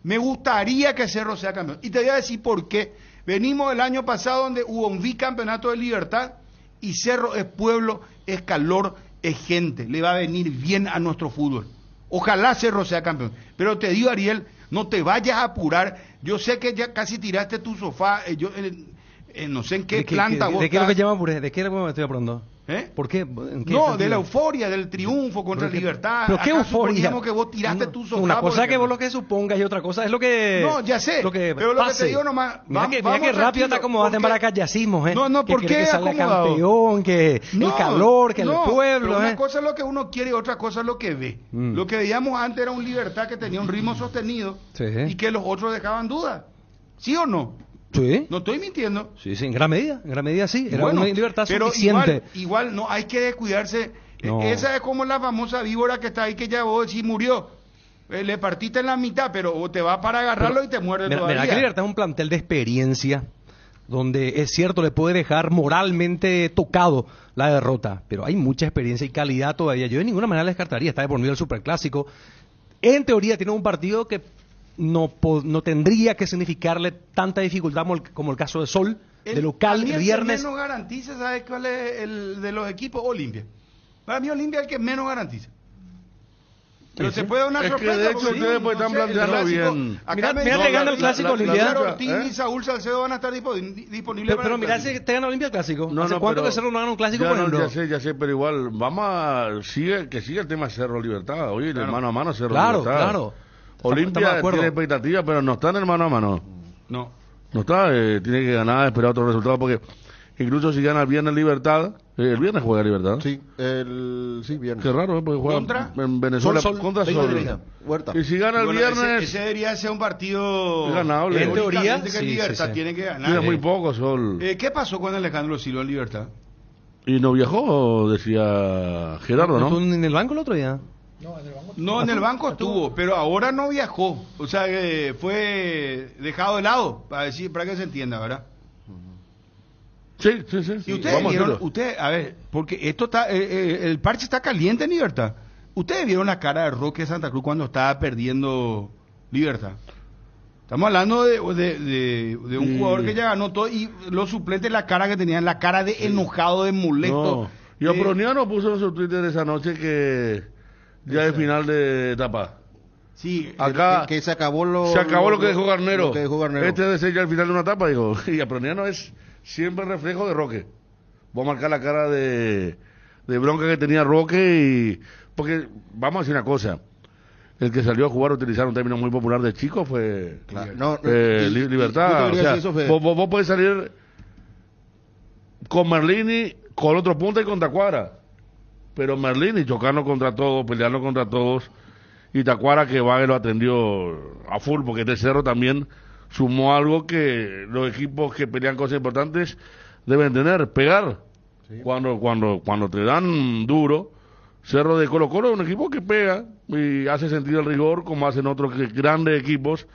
Me gustaría que Cerro sea campeón. Y te voy a decir por qué. Venimos el año pasado donde hubo un bicampeonato de Libertad y Cerro es pueblo, es calor, es gente. Le va a venir bien a nuestro fútbol. Ojalá Cerro sea campeón. Pero te digo, Ariel, no te vayas a apurar. Yo sé que ya casi tiraste tu sofá. no sé en qué planta vos ¿De qué es lo que estás. llama puré? ¿De qué es lo que me estoy hablando? ¿Por qué? ¿En qué No, sentido? de la euforia, del triunfo contra Libertad. ¿Pero qué Acá euforia? suponíamos que vos tiraste tu sofá. Una por cosa es que ejemplo. vos lo que supongas y otra cosa es lo que... No, ya sé, lo que pero lo que pase. te digo nomás, Mira que vamos rápido tranquilo, está acomodaste en porque- baracayasismos, ¿eh? No, que ¿por quiere qué que salga acomodado? campeón, que el calor, que no, el pueblo, pero ¿eh? una cosa es lo que uno quiere y otra cosa es lo que ve. Lo que veíamos antes era un Libertad que tenía un ritmo sostenido y que los otros dejaban dudas. ¿Sí o no? Sí. No estoy mintiendo. Sí, en gran medida sí. Era Bueno, una libertad pero suficiente. igual no hay que descuidarse. No. Esa es como la famosa víbora que está ahí, que ya vos decís murió. Le partiste en la mitad, pero te va para agarrarlo y te muerde todavía. Mira que Libertad es un plantel de experiencia, donde es cierto, le puede dejar moralmente tocado la derrota, pero hay mucha experiencia y calidad todavía. Yo de ninguna manera la descartaría, está de por medio del Superclásico. En teoría tiene un partido que no tendría que significarle tanta dificultad como el caso de Sol, de local, a mí el viernes. que menos garantiza, ¿sabes cuál es el de los equipos? Olimpia. Para mí Olimpia es el que menos garantiza. Pero se puede dar una Es que sorpresa. de hecho porque ustedes pues están planteando bien. Acá Mira, le gana el clásico Olimpia. Ortiz y Saúl Salcedo van a estar disponibles Pero para el mira, clásico. si te gana Olimpia el clásico. No, ¿Hace no, cuánto pero que Cerro no gana un clásico, ya por no, ejemplo? ya sé, pero igual, que siga el tema Cerro Libertad. Oye, el mano a mano Cerro Claro, Libertad. claro. Olimpia Estamos de acuerdo. tiene expectativa, pero no está en el mano a mano. No. No está, tiene que ganar, esperar otro resultado, porque incluso si gana el viernes Libertad, el viernes juega Libertad. Sí, viernes. Qué raro, porque juega ¿Contra? en Venezuela Sol, contra 20:30. Sol. Huerta. Y si gana el Bueno, viernes, ese debería ser un partido ganable. En teoría, que sí, Libertad sí. tiene que ganar. tiene muy poco Sol. ¿Qué pasó con Alejandro Silva en Libertad? Y no viajó, decía Gerardo, ¿no? ¿Estuvo en el banco el otro día? No, en el banco estuvo, pero ahora no viajó. O sea, fue dejado de lado, para que se entienda, ¿verdad? Sí. Y ustedes Vamos a vieron, hacerlo. a ver, porque esto está, el parche está caliente en Libertad. Ustedes vieron la cara de Roque Santa Cruz cuando estaba perdiendo Libertad. Estamos hablando de un jugador que ya ganó todo y los suplentes, la cara que tenían, la cara de enojado, de molesto. No. Y Oproniano puso en su Twitter esa noche que ya es final de etapa. Sí, Acá que se acabó lo que dejó Garnero. lo que dejó Garnero. Este debe ser ya el final de una etapa, digo. Y Aproniano es siempre reflejo de Roque. Voy a marcar la cara de bronca que tenía Roque y... Porque, vamos a decir una cosa. El que salió a jugar, utilizar un término muy popular de chico, fue Claro, Libertad. O sea, vos podés salir con Merlini, con otro punta y con Tacuara. Pero Merlini chocando contra todos, peleando contra todos. Y Tacuara que va y lo atendió a full, porque este Cerro también sumó algo que los equipos que pelean cosas importantes deben tener, pegar. Sí. Cuando te dan duro, Cerro de Colo Colo es un equipo que pega y hace sentir el rigor como hacen otros grandes equipos.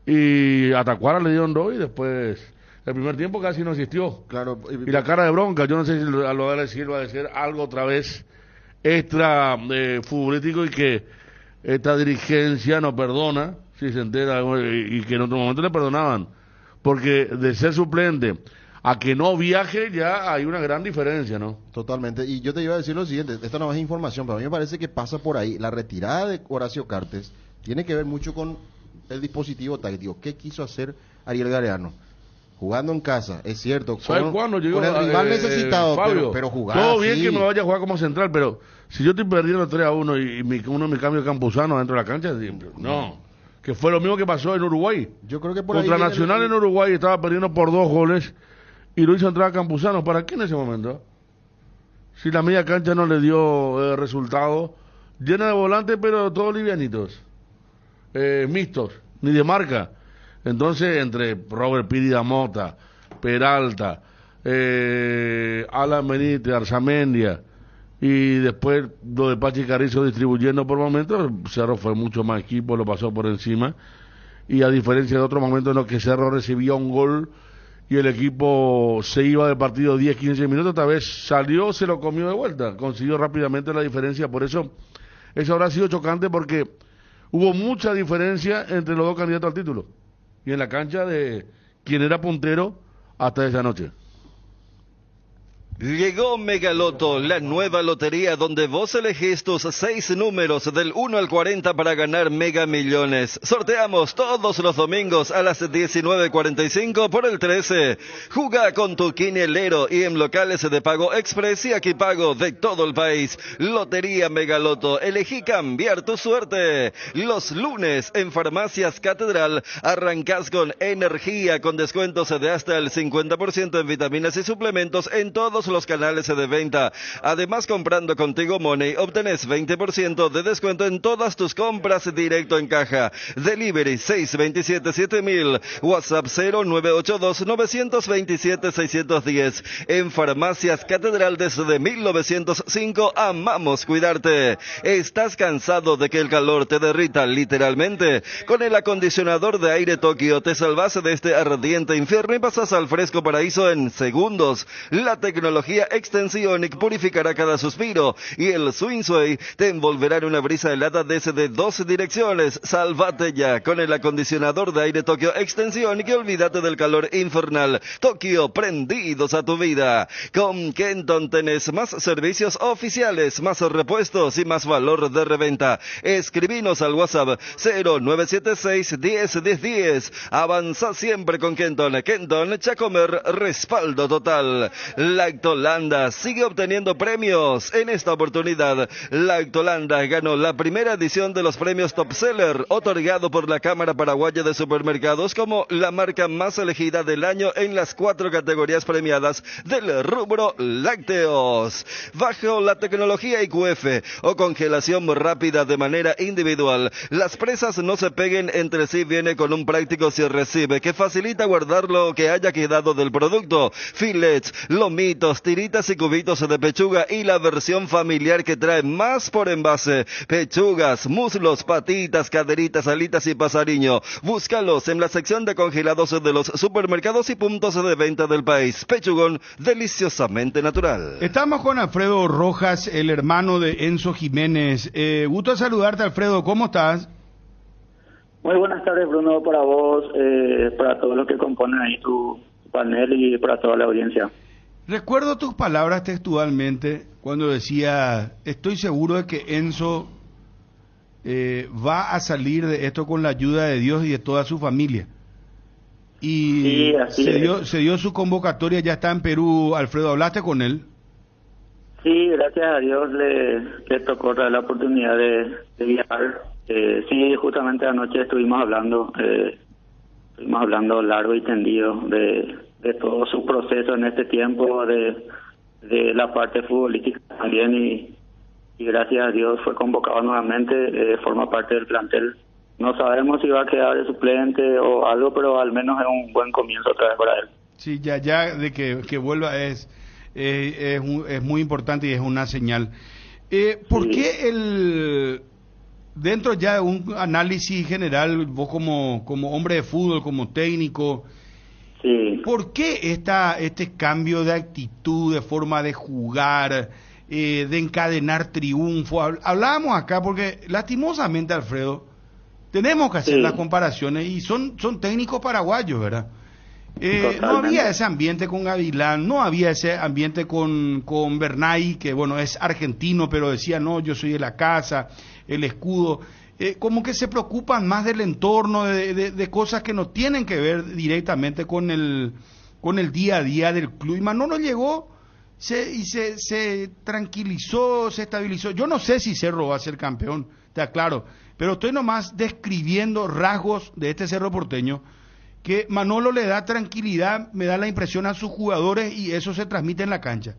Y a Tacuara le dieron dos y después el primer tiempo casi no existió. Claro. Y la cara de bronca, yo no sé si a lo de decir va a decir algo otra vez extra futbolístico y que esta dirigencia no perdona si se entera y que en otro momento le perdonaban, porque de ser suplente a que no viaje ya hay una gran diferencia, ¿no? Totalmente, y yo te iba a decir lo siguiente, esto no es información, pero a mí me parece que pasa por ahí, la retirada de Horacio Cartes tiene que ver mucho con el dispositivo táctico. ¿Qué quiso hacer Ariel Galeano? Jugando en casa, es cierto, con el rival necesitado, Fabio, pero jugar todo así. bien que me vaya a jugar como central, pero si yo estoy perdiendo 3-1 y uno me cambio Campuzano dentro de la cancha, no, que fue lo mismo que pasó en Uruguay. Yo creo que por contra ahí Nacional en Uruguay estaba perdiendo por 2 goles y lo hizo entrar a Campuzano. ¿Para qué en ese momento? Si la media cancha no le dio resultado, llena de volantes, pero todos livianitos, mixtos, ni de marca. Entonces, entre Robert Piri Mota, Peralta, Alan Benítez, Arzamendia, y después lo de Pachi Carrizo distribuyendo por momentos, Cerro fue mucho más equipo, lo pasó por encima, y a diferencia de otros momentos en los que Cerro recibía un gol y el equipo se iba del partido 10-15 minutos, esta vez salió, se lo comió de vuelta, consiguió rápidamente la diferencia. Por eso habrá sido chocante, porque hubo mucha diferencia entre los dos candidatos al título y en la cancha de quien era puntero hasta esa noche. Llegó Megaloto, la nueva lotería donde vos elegís tus 6 números del 1 al 40 para ganar Mega Millones. Sorteamos todos los domingos a las 19:45 por el 13. Juga con tu quinielero y en locales de pago express y aquí pago de todo el país. Lotería Megaloto, elegí cambiar tu suerte. Los lunes en Farmacias Catedral arrancás con energía con descuentos de hasta el 50% en vitaminas y suplementos en todos los canales de venta. Además, comprando Contigo Money, obtenés 20% de descuento en todas tus compras directo en caja. Delivery 627-7000, WhatsApp 0982-927-610. En Farmacias Catedral desde 1905, amamos cuidarte. ¿Estás cansado de que el calor te derrita literalmente? Con el acondicionador de aire Tokio te salvas de este ardiente infierno y pasas al fresco paraíso en segundos. La tecnología Extensionic purificará cada suspiro y el Swing Sway te envolverá en una brisa helada desde 2 direcciones. Sálvate ya con el acondicionador de aire Tokio Extensionic y olvídate del calor infernal. Tokio, prendidos a tu vida. Con Kenton tenés más servicios oficiales, más repuestos y más valor de reventa. Escribinos al WhatsApp 0976-10-10-10. Avanza siempre con Kenton. Kenton, Chacomer, respaldo total. Lactolanda sigue obteniendo premios. En esta oportunidad, Lactolanda ganó la primera edición de los premios Top Seller, otorgado por la Cámara Paraguaya de Supermercados como la marca más elegida del año en las 4 categorías premiadas del rubro lácteos. Bajo la tecnología IQF o congelación rápida de manera individual, las presas no se peguen entre sí. Viene con un práctico cierre-recibe que facilita guardar lo que haya quedado del producto. Filets, lomitos, tiritas y cubitos de pechuga y la versión familiar que trae más por envase. Pechugas, muslos, patitas, caderitas, alitas y pasariño. Búscalos en la sección de congelados de los supermercados y puntos de venta del país. Pechugón, deliciosamente natural. Estamos con Alfredo Rojas, el hermano de Enzo Jiménez. Gusto saludarte, Alfredo. ¿Cómo estás? Muy buenas tardes, Bruno, para vos, para todos los que componen ahí tu panel y para toda la audiencia. Recuerdo tus palabras textualmente cuando decía, estoy seguro de que Enzo va a salir de esto con la ayuda de Dios y de toda su familia. Y sí, se dio su convocatoria, ya está en Perú. Alfredo, ¿hablaste con él? Sí, gracias a Dios le tocó la oportunidad de viajar. Sí, justamente anoche estuvimos hablando largo y tendido de todo su proceso en este tiempo, de la parte futbolística también, y gracias a Dios fue convocado nuevamente, forma parte del plantel. No sabemos si va a quedar de suplente o algo, pero al menos es un buen comienzo otra vez para él. Sí, ya de que vuelva es muy importante y es una señal. ¿Por qué dentro ya de un análisis general, vos como hombre de fútbol, como técnico, sí, ¿por qué este cambio de actitud, de forma de jugar, de encadenar triunfo? Hablábamos acá porque lastimosamente, Alfredo, tenemos que hacer las comparaciones y son técnicos paraguayos, ¿verdad? No había ese ambiente con Gavilán, no había ese ambiente con Bernay, que bueno, es argentino, pero decía, no, yo soy de la casa, el escudo. Como que se preocupan más del entorno, de cosas que no tienen que ver directamente con el día a día del club. Y Manolo llegó se tranquilizó, se estabilizó. Yo no sé si Cerro va a ser campeón, está claro, pero estoy nomás describiendo rasgos de este Cerro Porteño que Manolo le da tranquilidad, me da la impresión a sus jugadores y eso se transmite en la cancha.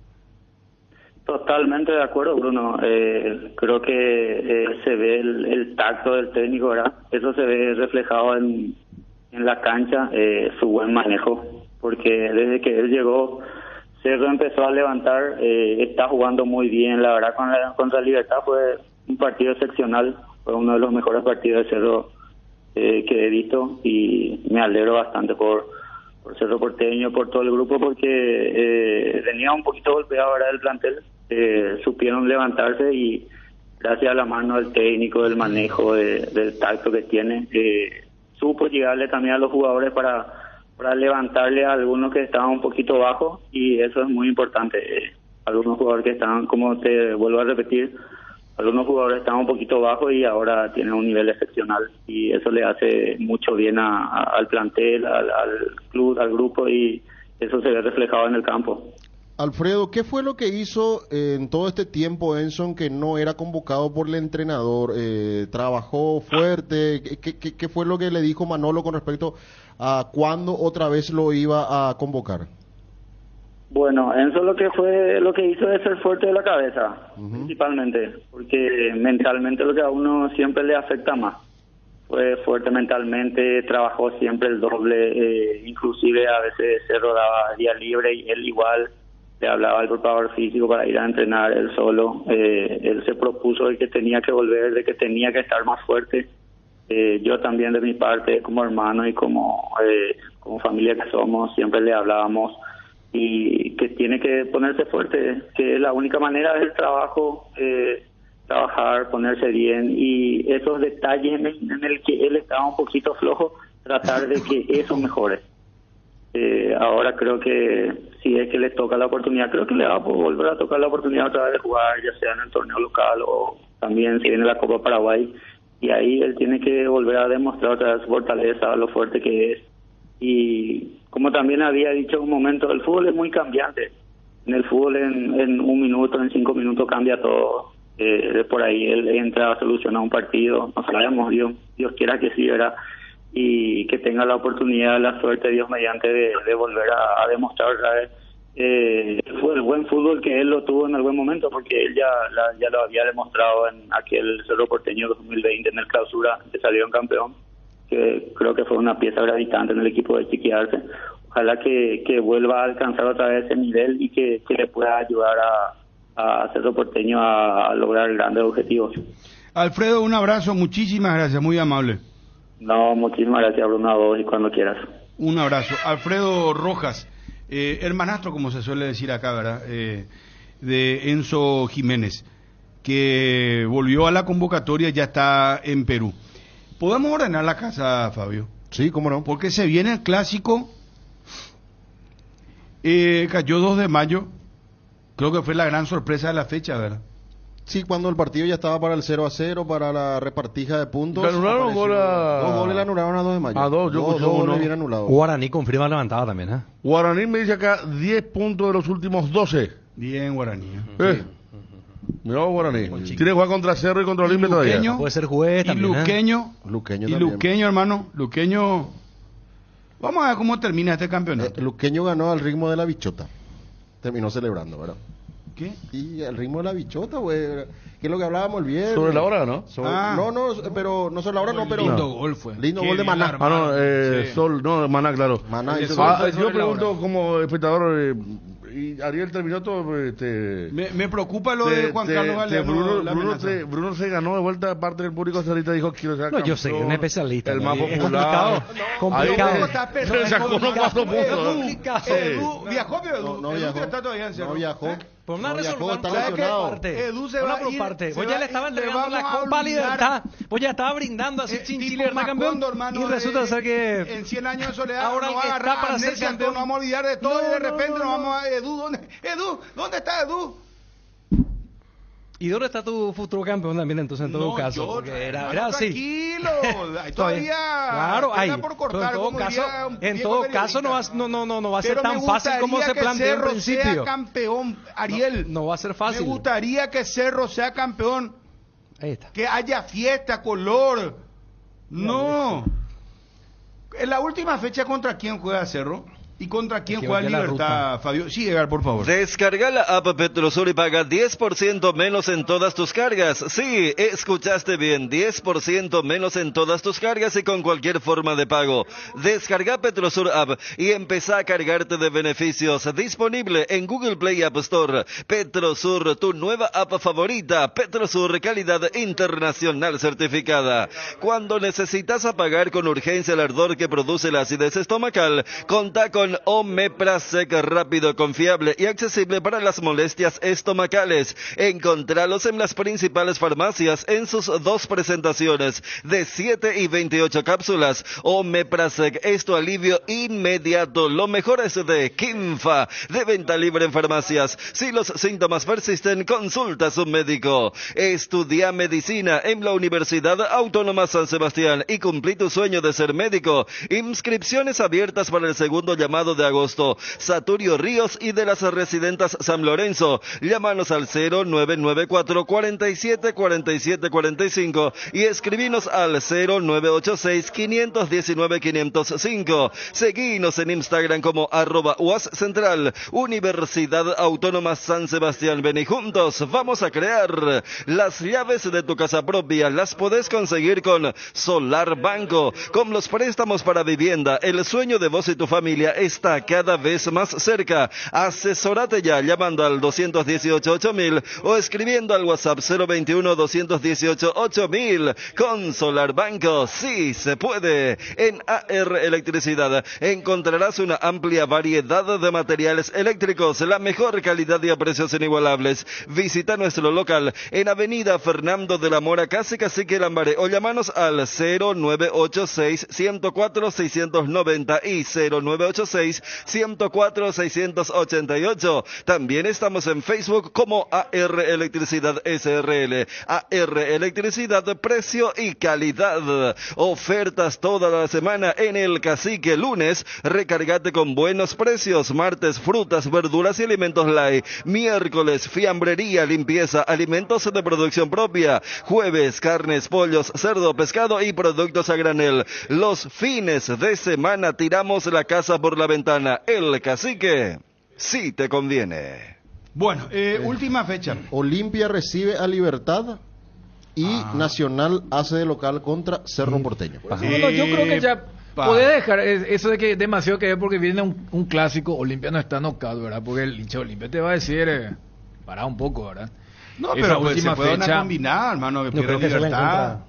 Totalmente de acuerdo, Bruno. Creo que se ve el tacto del técnico, ¿verdad? Eso se ve reflejado en la cancha, su buen manejo, porque desde que él llegó, Cerro empezó a levantar, está jugando muy bien, la verdad, contra Libertad fue un partido excepcional, fue uno de los mejores partidos de Cerro que he visto, y me alegro bastante por Cerro Porteño, por todo el grupo, porque venía un poquito golpeado ahora el plantel. Supieron levantarse y gracias a la mano del técnico, del manejo, del tacto que tiene, supo llegarle también a los jugadores para para levantarle a algunos que estaban un poquito bajos, y eso es muy importante. Algunos jugadores que estaban, como te vuelvo a repetir, algunos jugadores estaban un poquito bajos y ahora tienen un nivel excepcional, y eso le hace mucho bien al plantel, al club, al grupo, y eso se ve reflejado en el campo. Alfredo, ¿qué fue lo que hizo en todo este tiempo Enson que no era convocado por el entrenador? ¿Trabajó fuerte? ¿Qué fue lo que le dijo Manolo con respecto a cuándo otra vez lo iba a convocar? Bueno, Enzo lo que hizo es ser fuerte de la cabeza, principalmente, porque mentalmente lo que a uno siempre le afecta más. Fue fuerte mentalmente, trabajó siempre el doble, inclusive a veces se rodaba día libre y él igual le hablaba al preparador físico para ir a entrenar él solo. Él se propuso de que tenía que volver, de que tenía que estar más fuerte. Yo también de mi parte, como hermano y como familia que somos, siempre le hablábamos y que tiene que ponerse fuerte, que la única manera es el trabajo, trabajar, ponerse bien, y esos detalles en el que él estaba un poquito flojo, tratar de que eso mejore. Ahora creo que si es que le toca la oportunidad, creo que le va a volver a tocar la oportunidad otra vez de jugar, ya sea en el torneo local o también si viene la Copa Paraguay, y ahí él tiene que volver a demostrar otra vez su fortaleza, lo fuerte que es. Y como también había dicho en un momento, el fútbol es muy cambiante. En el fútbol en un minuto, en 5 minutos cambia todo. Por ahí él entra a solucionar un partido, no sabemos, Dios quiera que sí, ¿verdad? Y que tenga la oportunidad, la suerte, Dios mediante, de volver a demostrar otra vez fue el buen fútbol que él lo tuvo en el buen momento, porque él ya lo había demostrado en aquel Cerro Porteño 2020 en el clausura, que salieron campeón, que creo que fue una pieza gravitante en el equipo de Chiquiarse. Ojalá que vuelva a alcanzar otra vez ese nivel y que le pueda ayudar a Cerro Porteño a lograr grandes objetivos. Alfredo, un abrazo, muchísimas gracias, muy amable. No, muchísimas gracias, Bruno, a vos y cuando quieras. Un abrazo. Alfredo Rojas, hermanastro, como se suele decir acá, ¿verdad? De Enzo Jiménez, que volvió a la convocatoria, ya está en Perú. ¿Podemos ordenar la casa, Fabio? Sí, cómo no. Porque se viene el clásico, cayó 2 de mayo, creo que fue la gran sorpresa de la fecha, ¿verdad? Sí, cuando el partido ya estaba para el 0-0, para la repartija de puntos. ¿Le anularon dos goles le anularon a 2 de mayo. A 2, dos goles bien anulados. Guaraní confirma levantada también, ¿eh? Guaraní me dice acá 10 puntos de los últimos 12. Bien, Guaraní. Mirá, Guaraní. Tiene que jugar contra Cerro y contra Olimpia todavía. Puede ser juez también, Luqueño, hermano. Luqueño. Vamos a ver cómo termina este campeonato. Luqueño ganó al ritmo de la bichota. Terminó celebrando, ¿verdad? ¿Qué? Y el ritmo de la bichota, güey. Que es lo que hablábamos el viernes. Sobre la hora, ¿no? No, pero no sobre la hora, no, pero. Lindo gol fue. Lindo gol de Maná. Sí. Sol, no, Maná, claro. Maná. Yo pregunto como espectador, y Ariel terminó todo. Me preocupa lo de Juan Carlos Galeano. Bruno se ganó de vuelta, parte del público socialista dijo quiero ser campeón. Yo sé, un especialista. El más complicado. popular. Se sacó unos 4 puntos. Edu, ¿viajó Edu? No viajó. Está todavía en Cerro. No viajó. Por una está lesionado. Edu se va a ir. Vos ya le estaba entregando la Copa Libertad. Vos ya estaba brindando así Chinchilla campeón. Y resulta ser que en 100 años de soledad ahora nos va a agarrar para ser campeón. Nos vamos a olvidar de todo y de repente nos vamos a Edu. ¿Dónde está Edu? ¿Y dónde está tu futuro campeón también entonces en todo caso? Porque era así. Tranquilo, todavía claro, hay. Por cortar, en todo caso no va a ser tan fácil como se plantea en principio. Sea campeón, Ariel. No va a ser fácil. Me gustaría que Cerro sea campeón. Ahí está. Que haya fiesta, color. No. En la última fecha, ¿contra quién juega Cerro? ¿Y contra quién juega Libertad, Fabio? Sí, Edgar, por favor. Descarga la app Petrosur y paga 10% menos en todas tus cargas. Sí, escuchaste bien, 10% menos en todas tus cargas y con cualquier forma de pago. Descarga Petrosur app y empezá a cargarte de beneficios. Disponible en Google Play App Store. Petrosur, tu nueva app favorita. Petrosur, calidad internacional certificada. Cuando necesitas apagar con urgencia el ardor que produce la acidez estomacal, contá con con Omeprazec, rápido, confiable y accesible para las molestias estomacales. Encontralos en las principales farmacias en sus 2 presentaciones de 7 y 28 cápsulas. Omeprazec es tu alivio inmediato. Lo mejor es de Kimfa, de venta libre en farmacias. Si los síntomas persisten, consulta a su médico. Estudia medicina en la Universidad Autónoma San Sebastián y cumplí tu sueño de ser médico. Inscripciones abiertas para el segundo llamado de agosto. Saturio Ríos y de las Residentas San Lorenzo. Llámanos al 0994 47 47 45 y escribinos al 0986 519 505. Seguinos en Instagram como @UASCentral. Universidad Autónoma San Sebastián. Ven y juntos vamos a crear las llaves de tu casa propia. Las podés conseguir con Solar Banco. Con los préstamos para vivienda, el sueño de vos y tu familia está cada vez más cerca. Asesórate ya llamando al 218-8000 o escribiendo al WhatsApp 021-218-8000. Con Solar Banco, sí se puede. En AR Electricidad encontrarás una amplia variedad de materiales eléctricos, la mejor calidad y a precios inigualables. Visita nuestro local en Avenida Fernando de la Mora, casi Cacique Lambaré, o llamanos al 0986-104-690 y 0986-104-688. También estamos en Facebook como AR Electricidad SRL. AR Electricidad, precio y calidad. Ofertas toda la semana en el Cacique. Lunes, recargate con buenos precios. Martes, frutas, verduras y alimentos light. Miércoles, fiambrería, limpieza, alimentos de producción propia. Jueves, carnes, pollos, cerdo, pescado y productos a granel. Los fines de semana tiramos la casa por la ventana. El Cacique, sí te conviene. Bueno, última fecha. Olimpia recibe a Libertad y Nacional hace de local contra Cerro Porteño. Bueno, yo creo que ya podés dejar eso de que demasiado que ver porque viene un clásico. Olimpia no está knockout, ¿verdad? Porque el hincha de Olimpia te va a decir, pará un poco, ¿verdad? No, pero pues se puede una combinada, hermano, que pierde Libertad.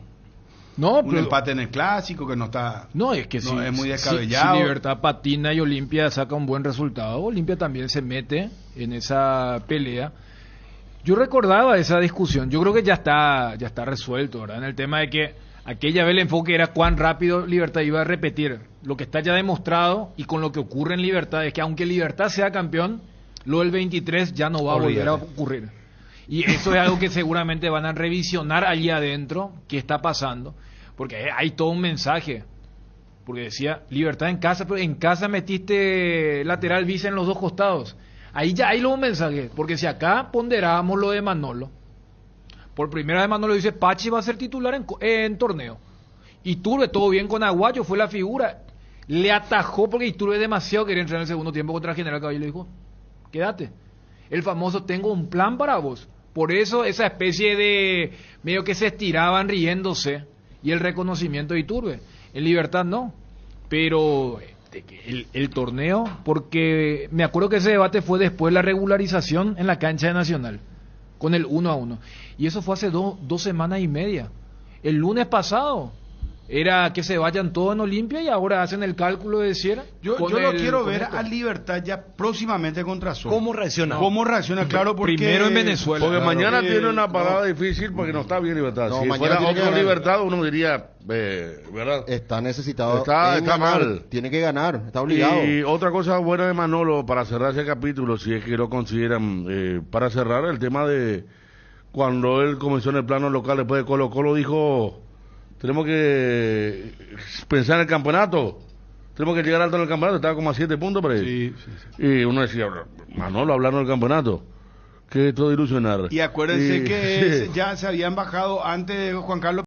No, un empate en el clásico que no está. No, es que no, es muy descabellado. Si Libertad patina y Olimpia saca un buen resultado, Olimpia también se mete en esa pelea. Yo recordaba esa discusión. Yo creo que ya está resuelto, ¿verdad? En el tema de que aquella vez el enfoque era cuán rápido Libertad iba a repetir. Lo que está ya demostrado y con lo que ocurre en Libertad es que aunque Libertad sea campeón, lo del 23 ya no va a volver a ocurrir. Y eso es algo que seguramente van a revisionar allí adentro, qué está pasando, porque hay todo un mensaje. Porque decía, Libertad en casa, pero en casa metiste lateral vice en los dos costados. Ahí ya hay un mensaje, porque si acá ponderábamos lo de Manolo, por primera vez Manolo dice, Pachi va a ser titular en torneo. Iturbe, todo bien con Aguayo, fue la figura. Le atajó porque Iturbe demasiado quería entrar en el segundo tiempo contra General Caballo y le dijo, quédate. El famoso, tengo un plan para vos. Por eso esa especie de medio que se estiraban riéndose y el reconocimiento de Iturbe. En Libertad no, pero el torneo, porque me acuerdo que ese debate fue después de la regularización en la cancha de Nacional, con el 1-1, y eso fue hace 2 semanas y media. El lunes pasado era que se vayan todos en Olimpia y ahora hacen el cálculo de decir. Yo lo quiero ver a Libertad ya próximamente contra Sol. ¿Cómo reacciona? ¿Cómo reacciona? Claro, porque primero en Venezuela. Porque mañana tiene una parada difícil porque no está bien Libertad. No, si fuera otro Libertad uno diría, ¿verdad? Está necesitado. Está mal. Tiene que ganar, está obligado. Y otra cosa buena de Manolo para cerrar ese capítulo, si es que lo consideran, para cerrar el tema de cuando él comenzó en el plano local después de Colo Colo dijo, tenemos que pensar en el campeonato, tenemos que llegar alto en el campeonato, estaba como a 7 puntos por ahí. Sí. Y uno decía, Manolo, hablando del campeonato, que es todo ilusionar. Y acuérdense que ya se habían bajado antes de Juan Carlos